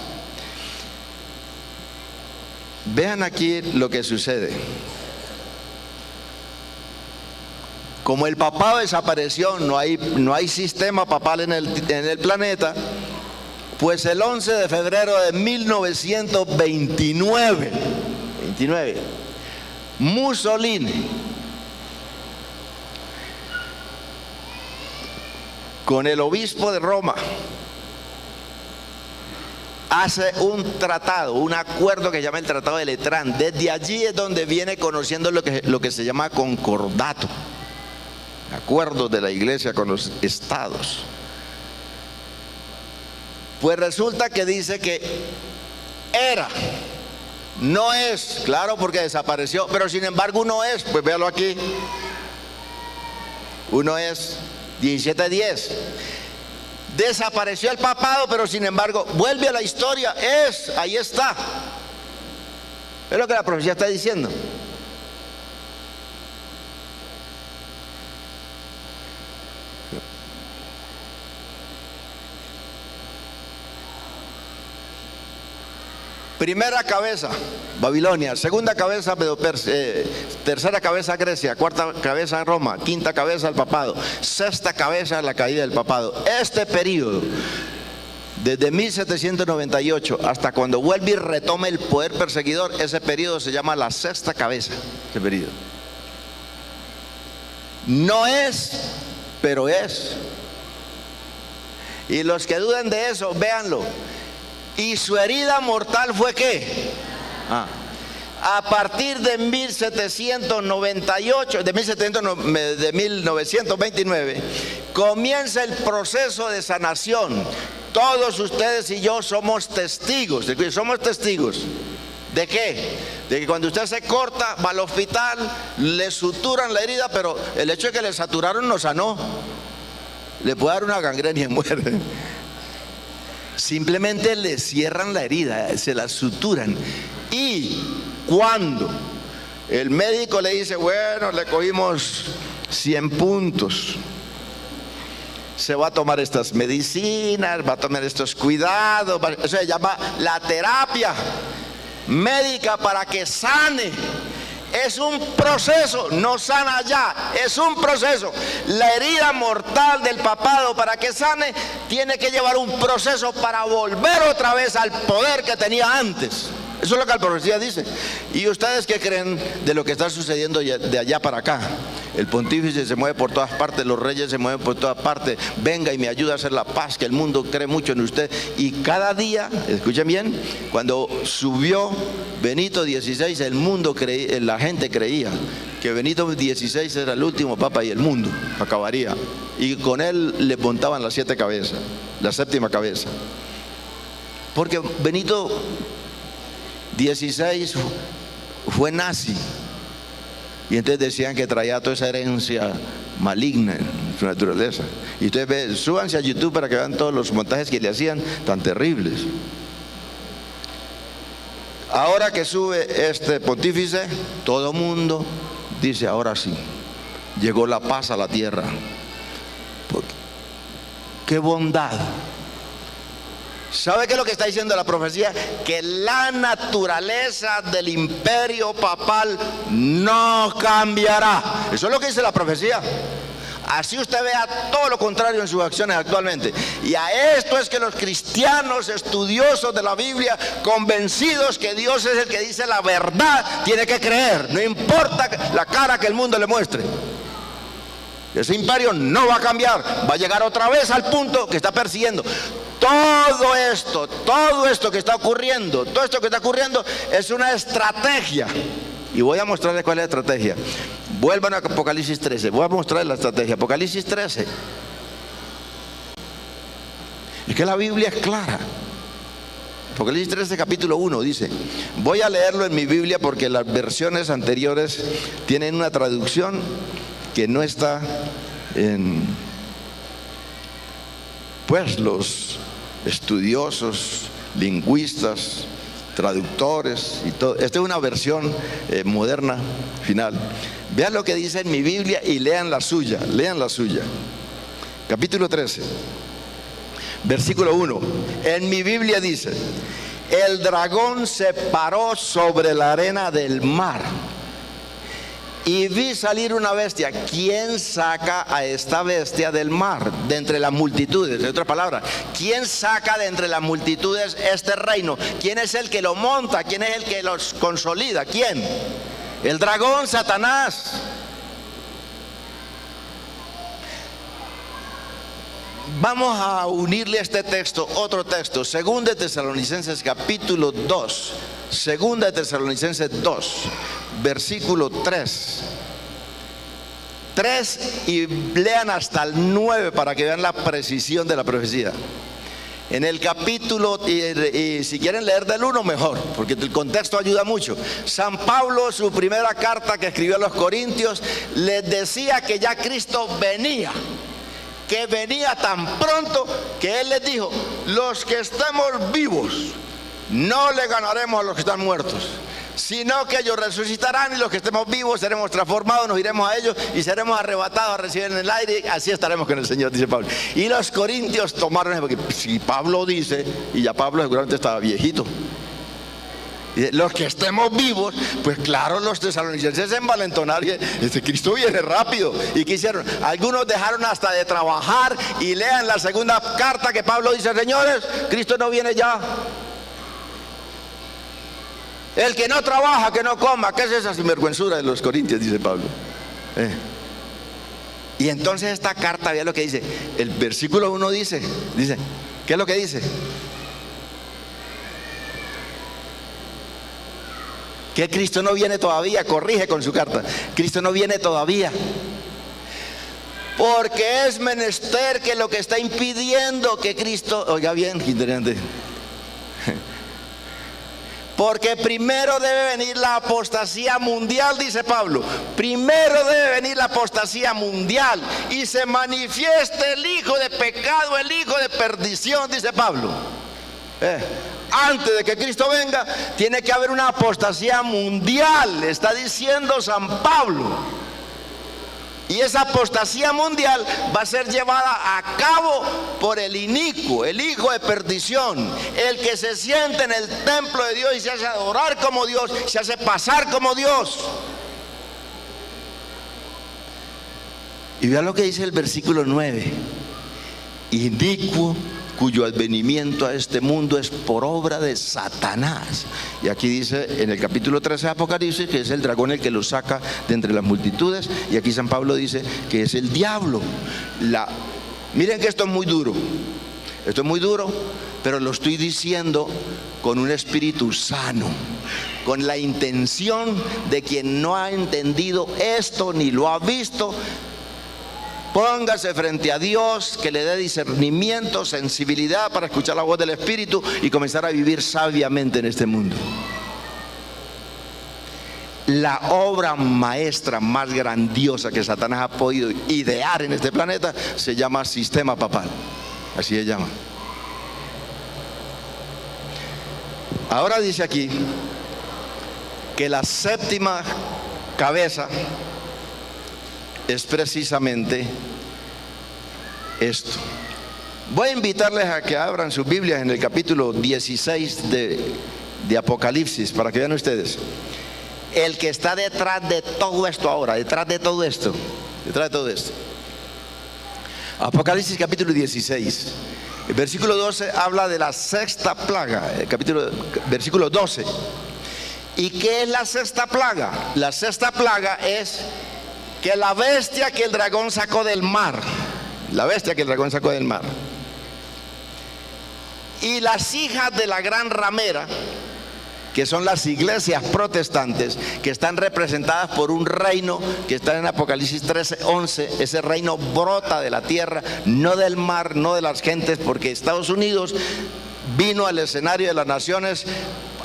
Vean aquí lo que sucede. Como el papado desapareció, no hay sistema papal en el planeta, pues el 11 de febrero de 1929, Mussolini, con el obispo de Roma, hace un tratado, un acuerdo que se llama el Tratado de Letrán. Desde allí es donde viene conociendo lo que se llama concordato. Acuerdos de la iglesia con los estados. Pues resulta que dice que era, no es, claro, porque desapareció, pero sin embargo uno es, pues véalo aquí, uno es 17:10. Desapareció el papado, pero sin embargo vuelve a la historia, ahí está. Es lo que la profecía está diciendo. Primera cabeza, Babilonia. Segunda cabeza, tercera cabeza, Grecia. Cuarta cabeza, Roma. Quinta cabeza, el papado. Sexta cabeza, la caída del papado. Este periodo Desde 1798 hasta cuando vuelve y retome el poder perseguidor, ese periodo se llama la sexta cabeza. Ese periodo no es, pero es. Y los que duden de eso, véanlo. ¿Y su herida mortal fue qué? A partir de 1798, de 1929, comienza el proceso de sanación. Todos ustedes y yo somos testigos. ¿Somos testigos de qué? De que cuando usted se corta, va al hospital, le suturan la herida, pero el hecho de que le saturaron no sanó. Le puede dar una gangrena y muere. Simplemente le cierran la herida, se la suturan. Y cuando el médico le dice, bueno, le cogimos 100 puntos, se va a tomar estas medicinas, va a tomar estos cuidados, eso se llama la terapia médica para que sane. Es un proceso, no sana ya, es un proceso. La herida mortal del papado, para que sane, tiene que llevar un proceso para volver otra vez al poder que tenía antes. Eso es lo que la profecía dice. ¿Y ustedes qué creen de lo que está sucediendo de allá para acá? El pontífice se mueve por todas partes, los reyes se mueven por todas partes. Venga y me ayuda a hacer la paz, que el mundo cree mucho en usted. Y cada día, escuchen bien, cuando subió Benito XVI, el mundo creía, la gente creía que Benito XVI era el último papa y el mundo acabaría. Y con él le montaban las 7 cabezas, la 7ª cabeza. Porque Benito XVI fue nazi, y entonces decían que traía toda esa herencia maligna en su naturaleza. Y ustedes ven, súbanse a YouTube para que vean todos los montajes que le hacían tan terribles. Ahora que sube este pontífice, todo mundo dice, ahora sí, llegó la paz a la tierra. Porque, qué bondad. ¿Sabe qué es lo que está diciendo la profecía? Que la naturaleza del imperio papal no cambiará. Eso es lo que dice la profecía. Así usted vea todo lo contrario en sus acciones actualmente. Y a esto es que los cristianos estudiosos de la Biblia, convencidos que Dios es el que dice la verdad, tiene que creer, no importa la cara que el mundo le muestre. Ese imperio no va a cambiar, va a llegar otra vez al punto que está persiguiendo. Todo esto que está ocurriendo, es una estrategia. Y voy a mostrarles cuál es la estrategia. Vuelvan a Apocalipsis 13, voy a mostrarles la estrategia. Apocalipsis 13. Es que la Biblia es clara. Apocalipsis 13, capítulo 1 dice, voy a leerlo en mi Biblia porque las versiones anteriores tienen una traducción que no está en, pues, los estudiosos, lingüistas, traductores y todo. Esta es una versión moderna, final. Vean lo que dice en mi Biblia y lean la suya. Capítulo 13, versículo 1. En mi Biblia dice, el dragón se paró sobre la arena del mar y vi salir una bestia. ¿Quién saca a esta bestia del mar? De entre las multitudes. En otras palabras, ¿quién saca de entre las multitudes este reino? ¿Quién es el que lo monta? ¿Quién es el que los consolida? ¿Quién? El dragón, Satanás. Vamos a unirle a este texto otro texto, 2 de Tesalonicenses capítulo 2, 2 de Tesalonicenses 2, versículo 3 y lean hasta el 9 para que vean la precisión de la profecía. En el capítulo, y si quieren leer del 1 mejor, porque el contexto ayuda mucho. San Pablo, su primera carta que escribió a los Corintios, les decía que ya Cristo venía, que venía tan pronto que él les dijo, los que estemos vivos no le ganaremos a los que están muertos, sino que ellos resucitarán, y los que estemos vivos seremos transformados, nos iremos a ellos y seremos arrebatados a recibir en el aire, y así estaremos con el Señor, dice Pablo. Y los corintios tomaron, porque si Pablo dice, y ya Pablo seguramente estaba viejito, Y los que estemos vivos, pues claro, los tesalonicenses se envalentonaron. Cristo viene rápido. ¿Y qué hicieron? Algunos dejaron hasta de trabajar y lean la segunda carta que Pablo dice: señores, Cristo no viene ya. El que no trabaja, que no coma. ¿Qué es esa sinvergüenzura de los corintios? Dice Pablo. Y entonces esta carta, vea lo que dice. El versículo 1 dice, ¿qué es lo que dice? Que Cristo no viene todavía. Corrige con su carta: Cristo no viene todavía, porque es menester que lo que está impidiendo que Cristo, oiga bien, interesante, porque primero debe venir la apostasía mundial, dice Pablo. Primero debe venir la apostasía mundial y se manifieste el hijo de pecado, el hijo de perdición, dice Pablo. Antes de que Cristo venga, tiene que haber una apostasía mundial, está diciendo San Pablo. Y esa apostasía mundial va a ser llevada a cabo por el inicuo, el hijo de perdición, el que se siente en el templo de Dios y se hace adorar como Dios, se hace pasar como Dios. Y vean lo que dice el versículo 9: inicuo, cuyo advenimiento a este mundo es por obra de Satanás. Y aquí dice en el capítulo 13 de Apocalipsis que es el dragón el que lo saca de entre las multitudes. Y aquí San Pablo dice que es el diablo. Miren que esto es muy duro. Esto es muy duro, pero lo estoy diciendo con un espíritu sano, con la intención de quien no ha entendido esto ni lo ha visto. Póngase frente a Dios, que le dé discernimiento, sensibilidad para escuchar la voz del Espíritu y comenzar a vivir sabiamente en este mundo. La obra maestra más grandiosa que Satanás ha podido idear en este planeta se llama sistema papal. Así se llama. Ahora dice aquí que la séptima cabeza es precisamente esto. Voy a invitarles a que abran sus Biblias en el capítulo 16 de Apocalipsis, para que vean ustedes el que está detrás de todo esto ahora, detrás de todo esto. Apocalipsis capítulo 16, el versículo 12 habla de la sexta plaga, versículo 12. ¿Y qué es la sexta plaga? La sexta plaga es que la bestia que el dragón sacó del mar, y las hijas de la gran ramera, que son las iglesias protestantes, que están representadas por un reino que está en Apocalipsis 13:11. Ese reino brota de la tierra, no del mar, no de las gentes, porque Estados Unidos vino al escenario de las naciones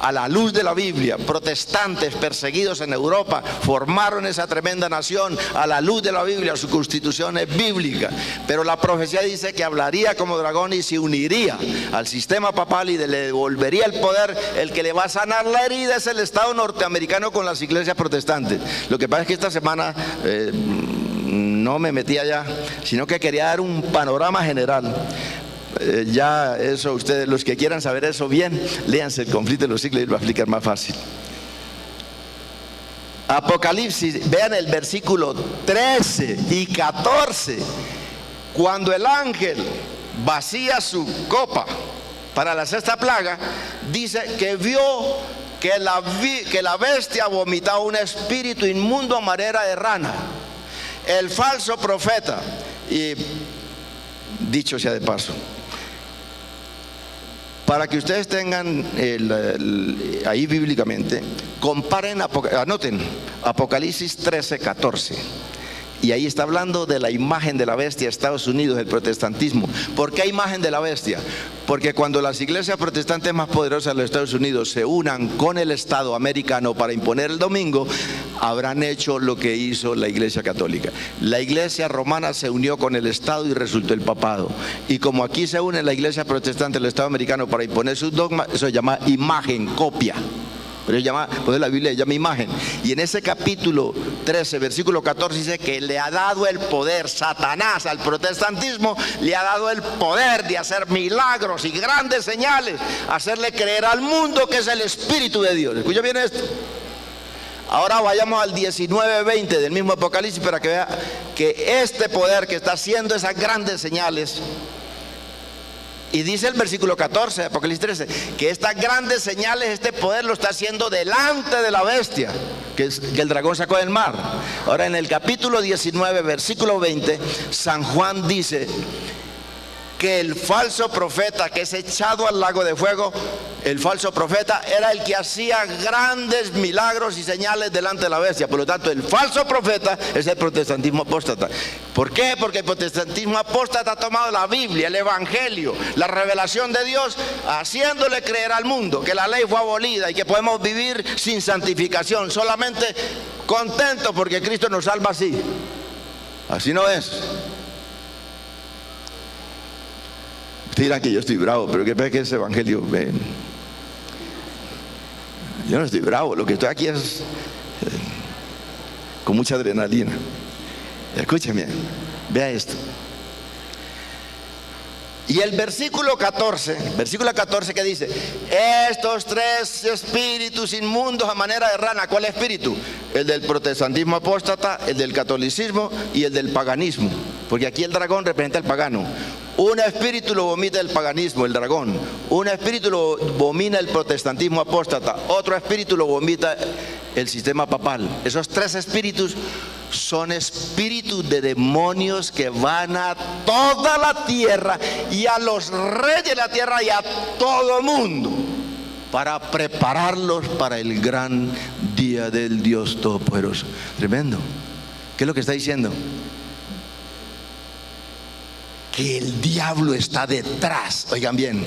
a la luz de la Biblia. Protestantes perseguidos en Europa formaron esa tremenda nación a la luz de la Biblia. Su constitución es bíblica, pero la profecía dice que hablaría como dragón y se uniría al sistema papal y le devolvería el poder. El que le va a sanar la herida es el Estado norteamericano con las iglesias protestantes. Lo que pasa es que esta semana no me metí allá, sino que quería dar un panorama general. Ya eso, ustedes los que quieran saber eso bien, léanse el conflicto de los siglos y lo va a explicar más fácil. Apocalipsis, vean el versículo 13 y 14. Cuando el ángel vacía su copa para la sexta plaga, dice que vio que la bestia vomitaba un espíritu inmundo a manera de rana. El falso profeta, y dicho sea de paso, para que ustedes tengan ahí bíblicamente, comparen, anoten Apocalipsis 13:14. Y ahí está hablando de la imagen de la bestia, Estados Unidos, el protestantismo. ¿Por qué imagen de la bestia? Porque cuando las iglesias protestantes más poderosas de los Estados Unidos se unan con el Estado americano para imponer el domingo, habrán hecho lo que hizo la iglesia católica. La iglesia romana se unió con el Estado y resultó el papado. Y como aquí se une la iglesia protestante del Estado americano para imponer sus dogmas, eso se llama imagen, copia. Pero pues la Biblia llama imagen. Y en ese capítulo 13, versículo 14 dice que le ha dado el poder, Satanás al protestantismo le ha dado el poder de hacer milagros y grandes señales, hacerle creer al mundo que es el Espíritu de Dios. ¿Escucha bien esto? Ahora vayamos al 19:20 del mismo Apocalipsis para que vea que este poder que está haciendo esas grandes señales. Y dice el versículo 14 de Apocalipsis 13, que estas grandes señales, este poder lo está haciendo delante de la bestia, que el dragón sacó del mar. Ahora en el capítulo 19, versículo 20, San Juan dice que el falso profeta que es echado al lago de fuego, el falso profeta era el que hacía grandes milagros y señales delante de la bestia. Por lo tanto, el falso profeta es el protestantismo apóstata. ¿Por qué? Porque el protestantismo apóstata ha tomado la Biblia, el Evangelio, la revelación de Dios, haciéndole creer al mundo que la ley fue abolida y que podemos vivir sin santificación, solamente contentos porque Cristo nos salva así. Así no es. Ustedes dirán que yo estoy bravo, pero ¿qué pasa que ese evangelio? Yo no estoy bravo, lo que estoy aquí es con mucha adrenalina. Escúcheme, vea esto. Y el versículo 14 que dice, estos tres espíritus inmundos a manera de rana. ¿Cuál espíritu? El del protestantismo apóstata, el del catolicismo y el del paganismo. Porque aquí el dragón representa al pagano. Un espíritu lo vomita el paganismo, el dragón. Un espíritu lo vomita el protestantismo apóstata. Otro espíritu lo vomita el sistema papal. Esos tres espíritus son espíritus de demonios que van a toda la tierra y a los reyes de la tierra y a todo mundo para prepararlos para el gran día del Dios Todopoderoso. Tremendo. ¿Qué es lo que está diciendo? Que el diablo está detrás, oigan bien,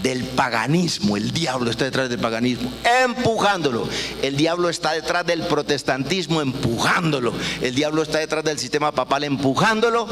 del paganismo. El diablo está detrás del paganismo, empujándolo. El diablo está detrás del protestantismo, empujándolo. El diablo está detrás del sistema papal, empujándolo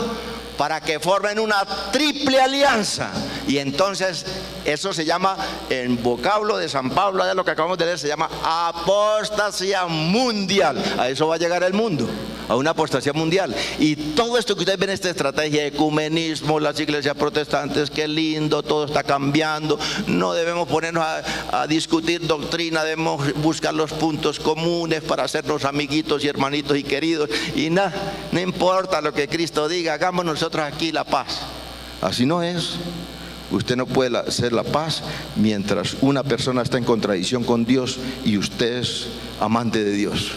para que formen una triple alianza. Y entonces eso se llama, en vocablo de San Pablo, de lo que acabamos de leer, se llama apostasía mundial. A eso va a llegar el mundo, a una apostasía mundial. Y todo esto que ustedes ven, esta estrategia, ecumenismo, las iglesias protestantes, qué lindo, todo está cambiando. No debemos ponernos a discutir doctrina, debemos buscar los puntos comunes para hacernos amiguitos y hermanitos y queridos. Y nada, no importa lo que Cristo diga, hagamos nosotros aquí la paz. Así no es. Usted no puede hacer la paz mientras una persona está en contradicción con Dios y usted es amante de Dios.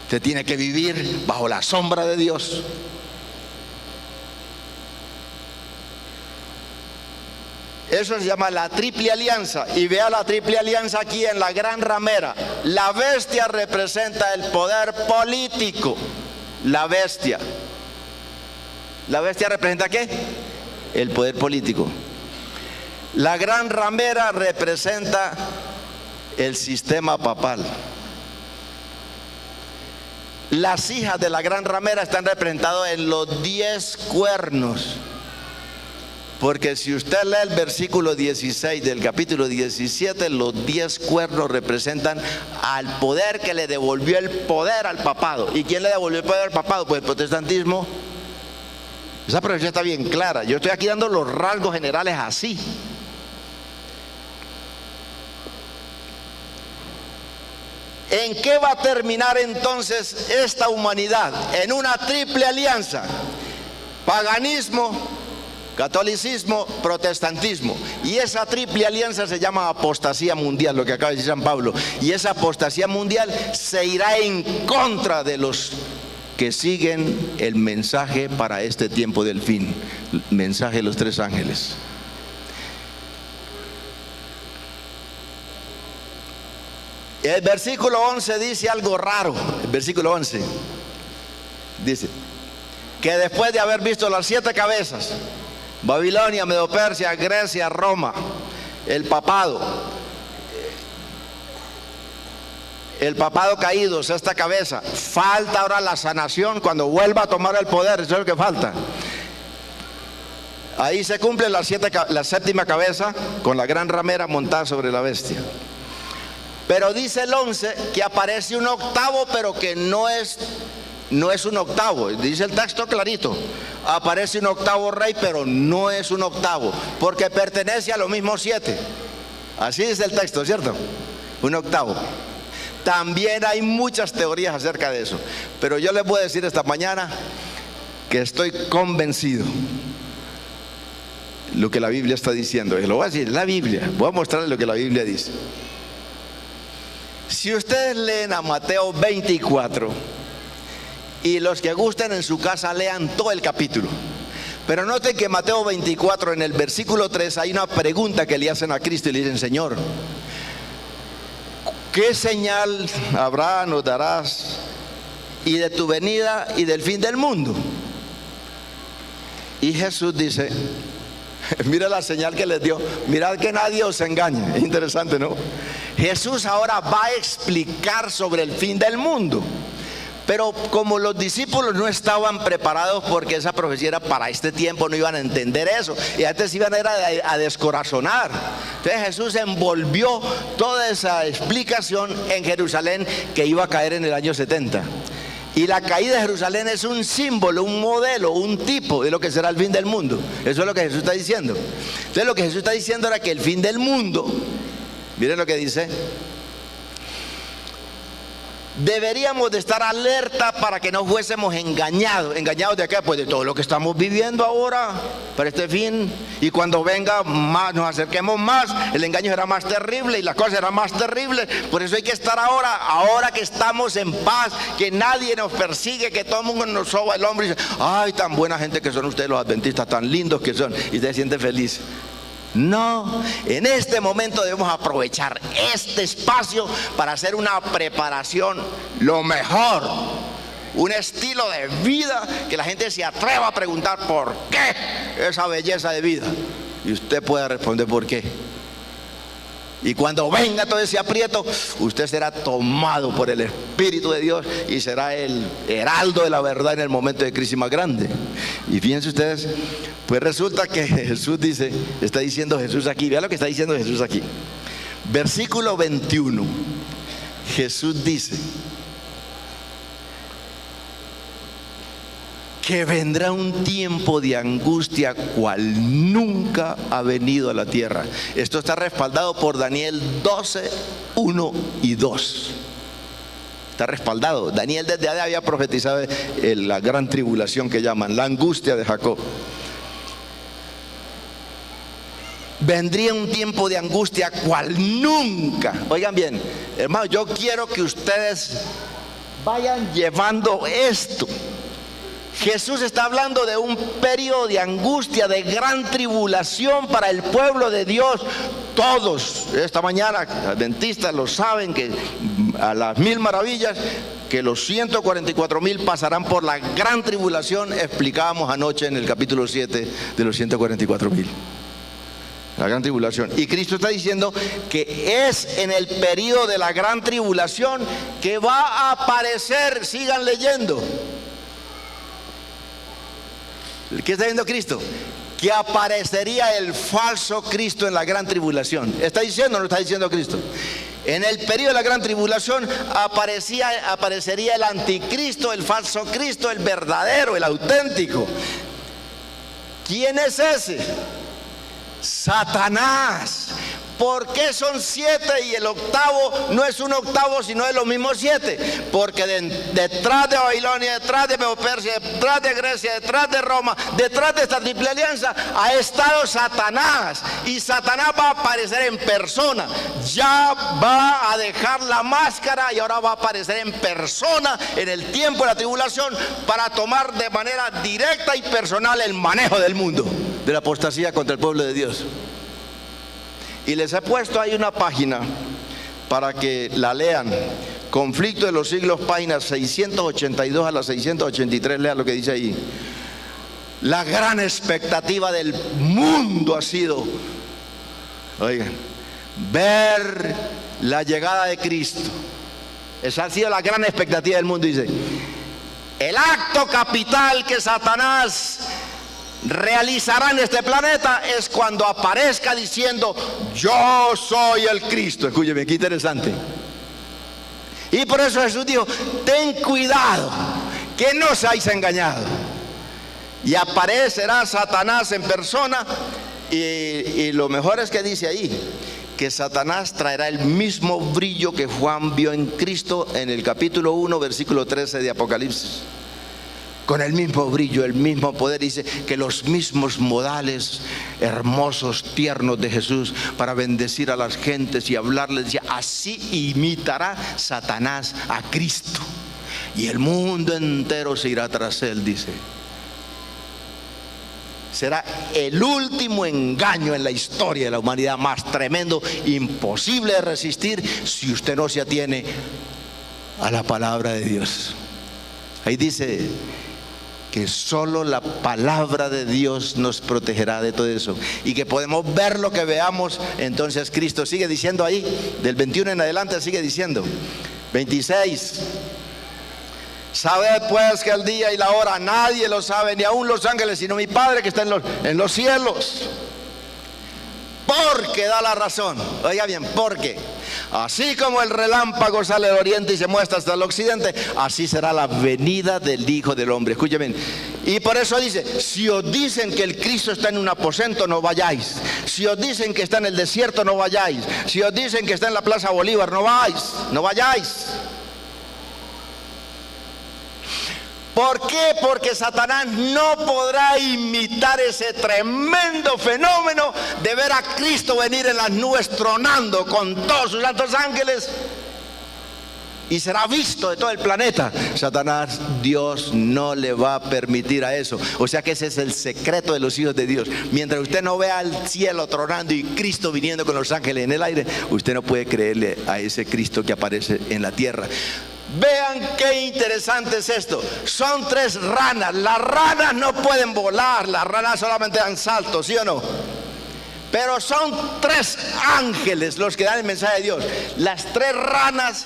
Usted tiene que vivir bajo la sombra de Dios. Eso se llama la triple alianza. Y vea la triple alianza aquí en la gran ramera. La bestia representa el poder político. La bestia. ¿La bestia representa qué? El poder político. La gran ramera representa el sistema papal. Las hijas de la gran ramera están representadas en los 10 cuernos. Porque si usted lee el versículo 16 del capítulo 17, los 10 cuernos representan al poder que le devolvió el poder al papado. ¿Y quién le devolvió el poder al papado? Pues el protestantismo. Esa profecía está bien clara. Yo estoy aquí dando los rasgos generales así. ¿En qué va a terminar entonces esta humanidad? En una triple alianza: paganismo, catolicismo, protestantismo. Y esa triple alianza se llama apostasía mundial, lo que acaba de decir San Pablo. Y esa apostasía mundial se irá en contra de los que siguen el mensaje para este tiempo del fin, el mensaje de los tres ángeles. El versículo 11 dice algo raro. El versículo 11 dice que después de haber visto las 7 cabezas, Babilonia, Medo-Persia, Grecia, Roma, el papado caído, esta cabeza, falta ahora la sanación cuando vuelva a tomar el poder. Eso es lo que falta. Ahí se cumple la 7ª cabeza con la gran ramera montada sobre la bestia. Pero dice el 11 que aparece un octavo, pero que no es un octavo. Dice el texto clarito: aparece un octavo rey, pero no es un octavo, porque pertenece a los mismos 7. Así dice el texto, ¿cierto? Un octavo. También hay muchas teorías acerca de eso, pero yo les voy a decir esta mañana que estoy convencido lo que la Biblia está diciendo. Y lo voy a decir, la Biblia. Voy a mostrarles lo que la Biblia dice. Si ustedes leen a Mateo 24, y los que gusten en su casa lean todo el capítulo, pero noten que Mateo 24, en el versículo 3, hay una pregunta que le hacen a Cristo y le dicen: Señor, ¿qué señal habrá, nos darás, y de tu venida y del fin del mundo? Y Jesús dice: mira la señal que les dio, mirad que nadie os engañe. Es interesante, ¿no? Jesús ahora va a explicar sobre el fin del mundo. Pero como los discípulos no estaban preparados, porque esa profecía era para este tiempo, no iban a entender eso, y antes iban a descorazonar. Entonces Jesús envolvió toda esa explicación en Jerusalén, que iba a caer en el año 70. Y la caída de Jerusalén es un símbolo, un modelo, un tipo de lo que será el fin del mundo. Eso es lo que Jesús está diciendo. Entonces lo que Jesús está diciendo era que el fin del mundo, miren lo que dice: deberíamos de estar alerta para que no fuésemos engañados. ¿Engañados de qué? Pues de todo lo que estamos viviendo ahora para este fin. Y cuando venga más, nos acerquemos más, el engaño será más terrible y la cosa será más terrible. Por eso hay que estar ahora que estamos en paz, que nadie nos persigue, que todo el mundo nos soba el hombro y dice: ay, tan buena gente que son ustedes los adventistas, tan lindos que son, y se siente feliz. No, en este momento debemos aprovechar este espacio para hacer una preparación lo mejor, un estilo de vida que la gente se atreva a preguntar: ¿por qué esa belleza de vida? Y usted puede responder por qué. Y cuando venga todo ese aprieto, usted será tomado por el Espíritu de Dios y será el heraldo de la verdad en el momento de crisis más grande. Y fíjense ustedes, pues resulta que Jesús dice, está diciendo Jesús aquí, vean lo que está diciendo Jesús aquí. Versículo 21, Jesús dice que vendrá un tiempo de angustia cual nunca ha venido a la tierra. Esto está respaldado por Daniel 12, 1 y 2. Está respaldado. Daniel desde ahí había profetizado la gran tribulación que llaman, la angustia de Jacob. Vendría un tiempo de angustia cual nunca. Oigan bien, hermanos, yo quiero que ustedes vayan llevando esto. Jesús está hablando de un periodo de angustia, de gran tribulación para el pueblo de Dios. Todos, esta mañana, adventistas lo saben, que a las 1000 maravillas, que los 144,000 pasarán por la gran tribulación. Explicábamos anoche en el capítulo 7 de los 144,000. La gran tribulación. Y Cristo está diciendo que es en el periodo de la gran tribulación que va a aparecer, sigan leyendo. ¿Qué está diciendo Cristo? Que aparecería el falso Cristo en la gran tribulación. ¿Está diciendo o no está diciendo Cristo? En el periodo de la gran tribulación aparecería el anticristo, el falso Cristo, el verdadero, el auténtico. ¿Quién es ese? Satanás. ¿Por qué son 7 y el octavo no es un octavo sino de los mismos 7? Porque detrás de Babilonia, detrás de Medo-Persia, detrás de Grecia, detrás de Roma, detrás de esta triple alianza ha estado Satanás. Y Satanás va a aparecer en persona. Ya va a dejar la máscara y ahora va a aparecer en persona en el tiempo de la tribulación para tomar de manera directa y personal el manejo del mundo, de la apostasía contra el pueblo de Dios. Y les he puesto ahí una página para que la lean. Conflicto de los siglos, páginas 682 a la 683. Lean lo que dice ahí. La gran expectativa del mundo ha sido, oigan, ver la llegada de Cristo. Esa ha sido la gran expectativa del mundo. Dice: el acto capital que Satanás realizará en este planeta es cuando aparezca diciendo: yo soy el Cristo. Escúcheme, qué interesante. Y por eso Jesús dijo: ten cuidado, que no seáis engañados. Y aparecerá Satanás en persona, y lo mejor es que dice ahí que Satanás traerá el mismo brillo que Juan vio en Cristo en el capítulo 1, versículo 13 de Apocalipsis. Con el mismo brillo, el mismo poder. Dice que los mismos modales hermosos, tiernos de Jesús para bendecir a las gentes y hablarles. Decía, así imitará Satanás a Cristo, y el mundo entero se irá tras él, dice. Será el último engaño en la historia de la humanidad, más tremendo, imposible de resistir si usted no se atiene a la palabra de Dios. Ahí dice que solo la palabra de Dios nos protegerá de todo eso, y que podemos ver lo que veamos. Entonces Cristo sigue diciendo ahí, del 21 en adelante sigue diciendo, 26: sabed pues que el día y la hora nadie lo sabe, ni aun los ángeles, sino mi Padre que está en los cielos. Porque da la razón, oiga bien, porque así como el relámpago sale del oriente y se muestra hasta el occidente, así será la venida del Hijo del Hombre. Escúcheme. Y por eso dice: si os dicen que el Cristo está en un aposento, no vayáis. Si os dicen que está en el desierto, no vayáis. Si os dicen que está en la Plaza Bolívar, no vayáis. ¿Por qué? Porque Satanás no podrá imitar ese tremendo fenómeno de ver a Cristo venir en las nubes tronando con todos sus santos ángeles, y será visto de todo el planeta. Satanás, Dios no le va a permitir a eso. O sea que ese es el secreto de los hijos de Dios. Mientras usted no vea al cielo tronando y Cristo viniendo con los ángeles en el aire, usted no puede creerle a ese Cristo que aparece en la tierra. Vean qué interesante es esto. Son 3 ranas. Las ranas no pueden volar, las ranas solamente dan saltos, ¿sí o no? Pero son 3 ángeles los que dan el mensaje de Dios. Las 3 ranas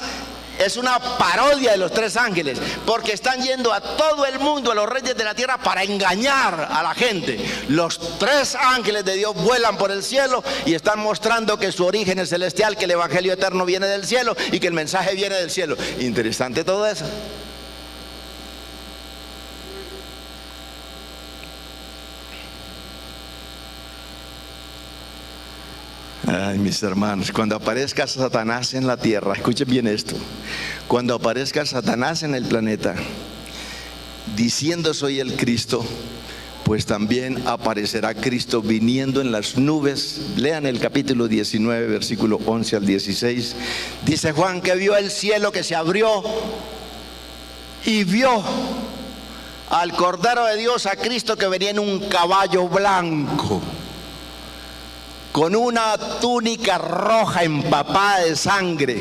es una parodia de los 3 ángeles, porque están yendo a todo el mundo, a los reyes de la tierra, para engañar a la gente. Los 3 ángeles de Dios vuelan por el cielo y están mostrando que su origen es celestial, que el evangelio eterno viene del cielo y que el mensaje viene del cielo. Interesante todo eso. Ay, mis hermanos, cuando aparezca Satanás en la tierra, escuchen bien esto: cuando aparezca Satanás en el planeta diciendo soy el Cristo, pues también aparecerá Cristo viniendo en las nubes. Lean el capítulo 19, versículo 11 al 16. Dice Juan que vio el cielo que se abrió y vio al Cordero de Dios, a Cristo, que venía en un caballo blanco, con una túnica roja empapada de sangre,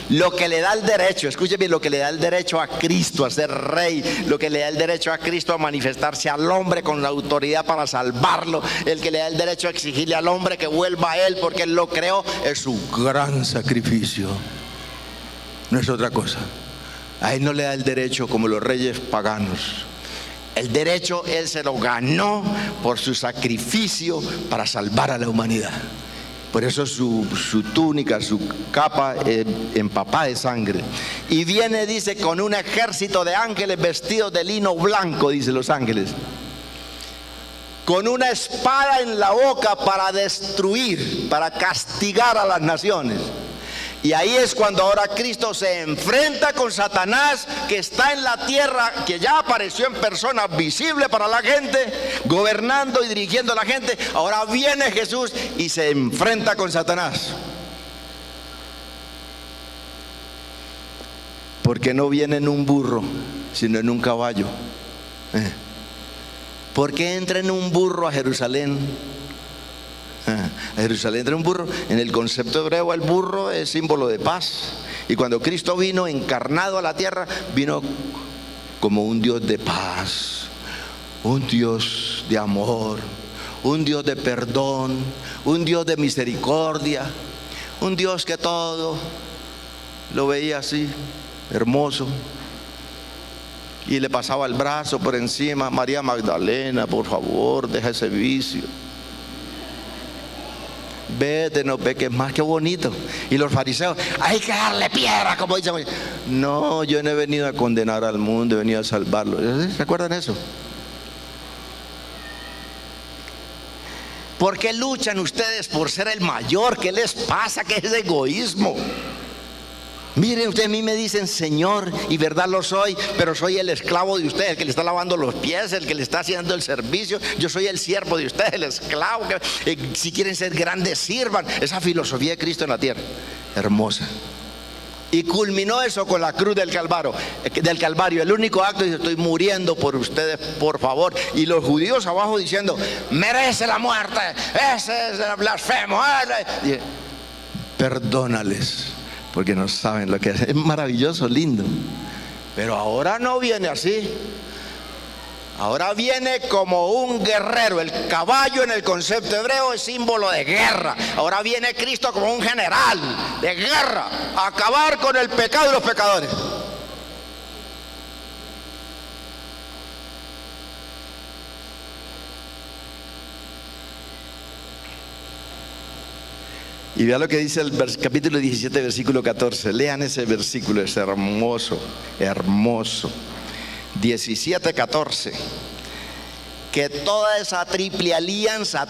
lo que le da el derecho, escuchen bien, lo que le da el derecho a Cristo a ser rey, lo que le da el derecho a Cristo a manifestarse al hombre con la autoridad para salvarlo, el que le da el derecho a exigirle al hombre que vuelva a él porque él lo creó, es su gran sacrificio, no es otra cosa. A él no le da el derecho como los reyes paganos. El derecho él se lo ganó por su sacrificio para salvar a la humanidad. Por eso su túnica, su capa empapada de sangre. Y viene, dice, con un ejército de ángeles vestidos de lino blanco, dice los ángeles, con una espada en la boca para destruir, para castigar a las naciones. Y ahí es cuando ahora Cristo se enfrenta con Satanás, que está en la tierra, que ya apareció en persona visible para la gente, gobernando y dirigiendo a la gente. Ahora viene Jesús y se enfrenta con Satanás. Porque no viene en un burro, sino en un caballo. ¿Por qué entra en un burro a Jerusalén? A Jerusalén entra un burro. En el concepto hebreo, el burro es símbolo de paz. Y cuando Cristo vino encarnado a la tierra, vino como un Dios de paz, un Dios de amor, un Dios de perdón, un Dios de misericordia, un Dios que todo lo veía así, hermoso, y le pasaba el brazo por encima. María Magdalena, por favor, deja ese vicio. Vete, no peques más, que bonito. Y los fariseos, hay que darle piedra, como dicen. No, yo no he venido a condenar al mundo, he venido a salvarlo. ¿Se acuerdan eso? ¿Por qué luchan ustedes por ser el mayor? ¿Qué les pasa? ¿Qué es egoísmo? Miren, ustedes a mí me dicen Señor, y verdad lo soy, pero soy el esclavo de ustedes, el que le está lavando los pies, el que le está haciendo el servicio. Yo soy el siervo de ustedes, el esclavo. Si quieren ser grandes, sirvan. Esa filosofía de Cristo en la tierra, hermosa. Y culminó eso con la cruz del Calvario. El único acto dice: estoy muriendo por ustedes, por favor. Y los judíos abajo diciendo: merece la muerte, ese es el blasfemo. Y, perdónales, porque no saben lo que es. Es maravilloso, lindo. Pero ahora no viene así. Ahora viene como un guerrero. El caballo en el concepto hebreo es símbolo de guerra. Ahora viene Cristo como un general de guerra a acabar con el pecado y los pecadores. Y vea lo que dice el capítulo 17, versículo 14. Lean ese versículo, es hermoso, hermoso. 17:14. Que toda esa triple alianza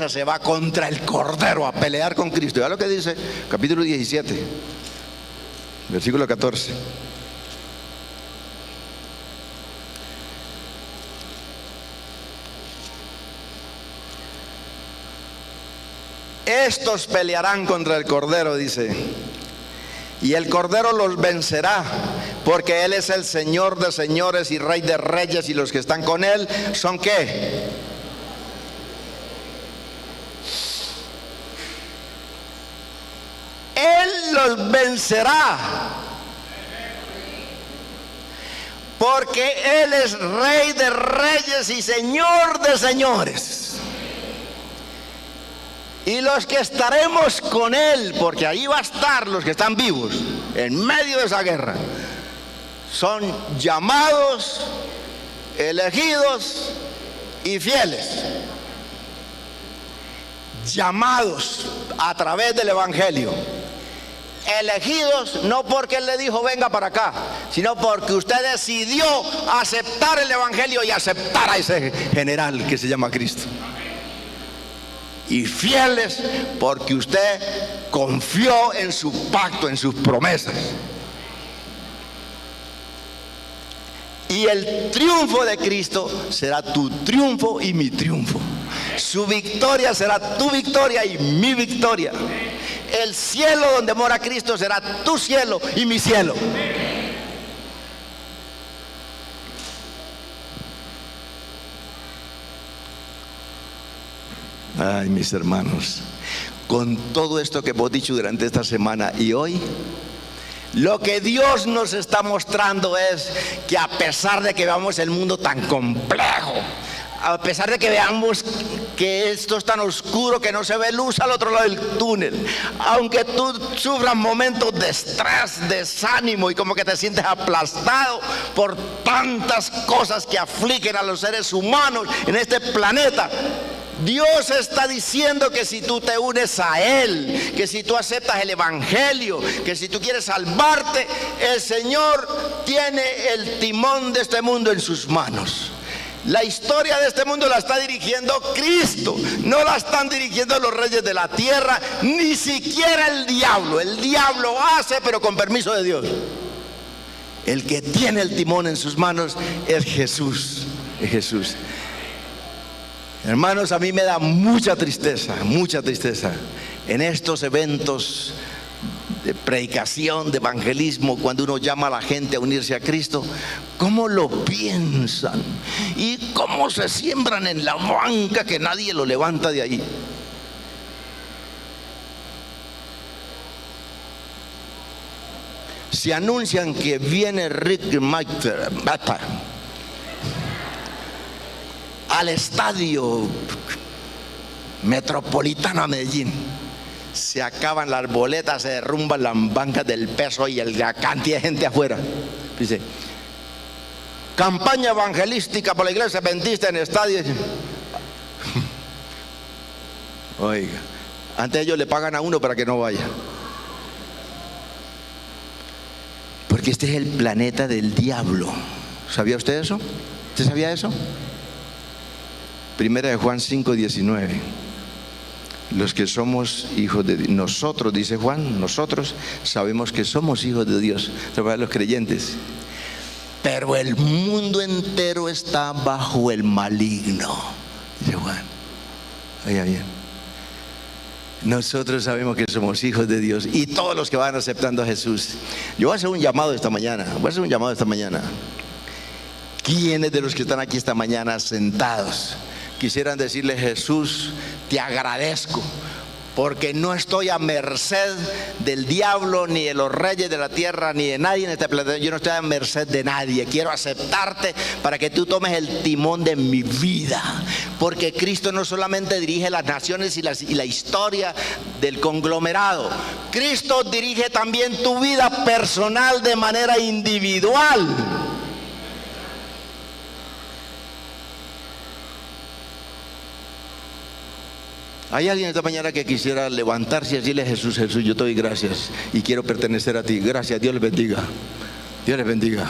se va contra el Cordero a pelear con Cristo. Vea lo que dice capítulo 17, versículo 14. Estos pelearán contra el Cordero, dice, y el Cordero los vencerá, porque Él es el Señor de señores y Rey de reyes, y los que están con Él son ¿qué? Él los vencerá, porque Él es Rey de reyes y Señor de señores. Y los que estaremos con Él, porque ahí va a estar los que están vivos en medio de esa guerra, son llamados, elegidos y fieles. Llamados a través del Evangelio. Elegidos no porque Él le dijo venga para acá, sino porque usted decidió aceptar el Evangelio y aceptar a ese general que se llama Cristo. Y fieles porque usted confió en su pacto, en sus promesas. Y el triunfo de Cristo será tu triunfo y mi triunfo. Su victoria será tu victoria y mi victoria. El cielo donde mora Cristo será tu cielo y mi cielo. Ay, mis hermanos, con todo esto que hemos dicho durante esta semana y hoy, lo que Dios nos está mostrando es que a pesar de que veamos el mundo tan complejo, a pesar de que veamos que esto es tan oscuro que no se ve luz al otro lado del túnel, aunque tú sufras momentos de estrés, desánimo y como que te sientes aplastado por tantas cosas que afligen a los seres humanos en este planeta, Dios está diciendo que si tú te unes a Él, que si tú aceptas el Evangelio, que si tú quieres salvarte, el Señor tiene el timón de este mundo en sus manos. La historia de este mundo la está dirigiendo Cristo, no la están dirigiendo los reyes de la tierra, ni siquiera el diablo. El diablo hace, pero con permiso de Dios. El que tiene el timón en sus manos es Jesús. Es Jesús. Hermanos, a mí me da mucha tristeza en estos eventos de predicación, de evangelismo, cuando uno llama a la gente a unirse a Cristo, cómo lo piensan y cómo se siembran en la banca que nadie lo levanta de ahí. Se anuncian que viene Rick Matter al estadio Metropolitano a Medellín. Se acaban las boletas, se derrumban las bancas del peso y la cantidad de gente afuera. Dice: campaña evangelística por la iglesia adventista en estadio. Oiga, Antes ellos le pagan a uno para que no vaya. Porque este es el planeta del diablo. ¿Sabía usted eso? ¿Usted sabía eso? Primera de Juan 5:19. Los que somos hijos de Dios, nosotros, dice Juan, nosotros sabemos que somos hijos de Dios, los creyentes. Pero el mundo entero está bajo el maligno, dice Juan. Oiga bien. Nosotros sabemos que somos hijos de Dios y todos los que van aceptando a Jesús. Yo voy a hacer un llamado esta mañana. ¿Quiénes de los que están aquí esta mañana sentados quisieran decirle: Jesús, te agradezco porque no estoy a merced del diablo, ni de los reyes de la tierra, ni de nadie en este planeta? Yo no estoy a merced de nadie. Quiero aceptarte para que tú tomes el timón de mi vida, porque Cristo no solamente dirige las naciones y la historia del conglomerado. Cristo dirige también tu vida personal de manera individual. ¿Hay alguien esta mañana que quisiera levantarse y decirle: Jesús, Jesús, yo te doy gracias y quiero pertenecer a ti? Gracias, Dios les bendiga. Dios les bendiga.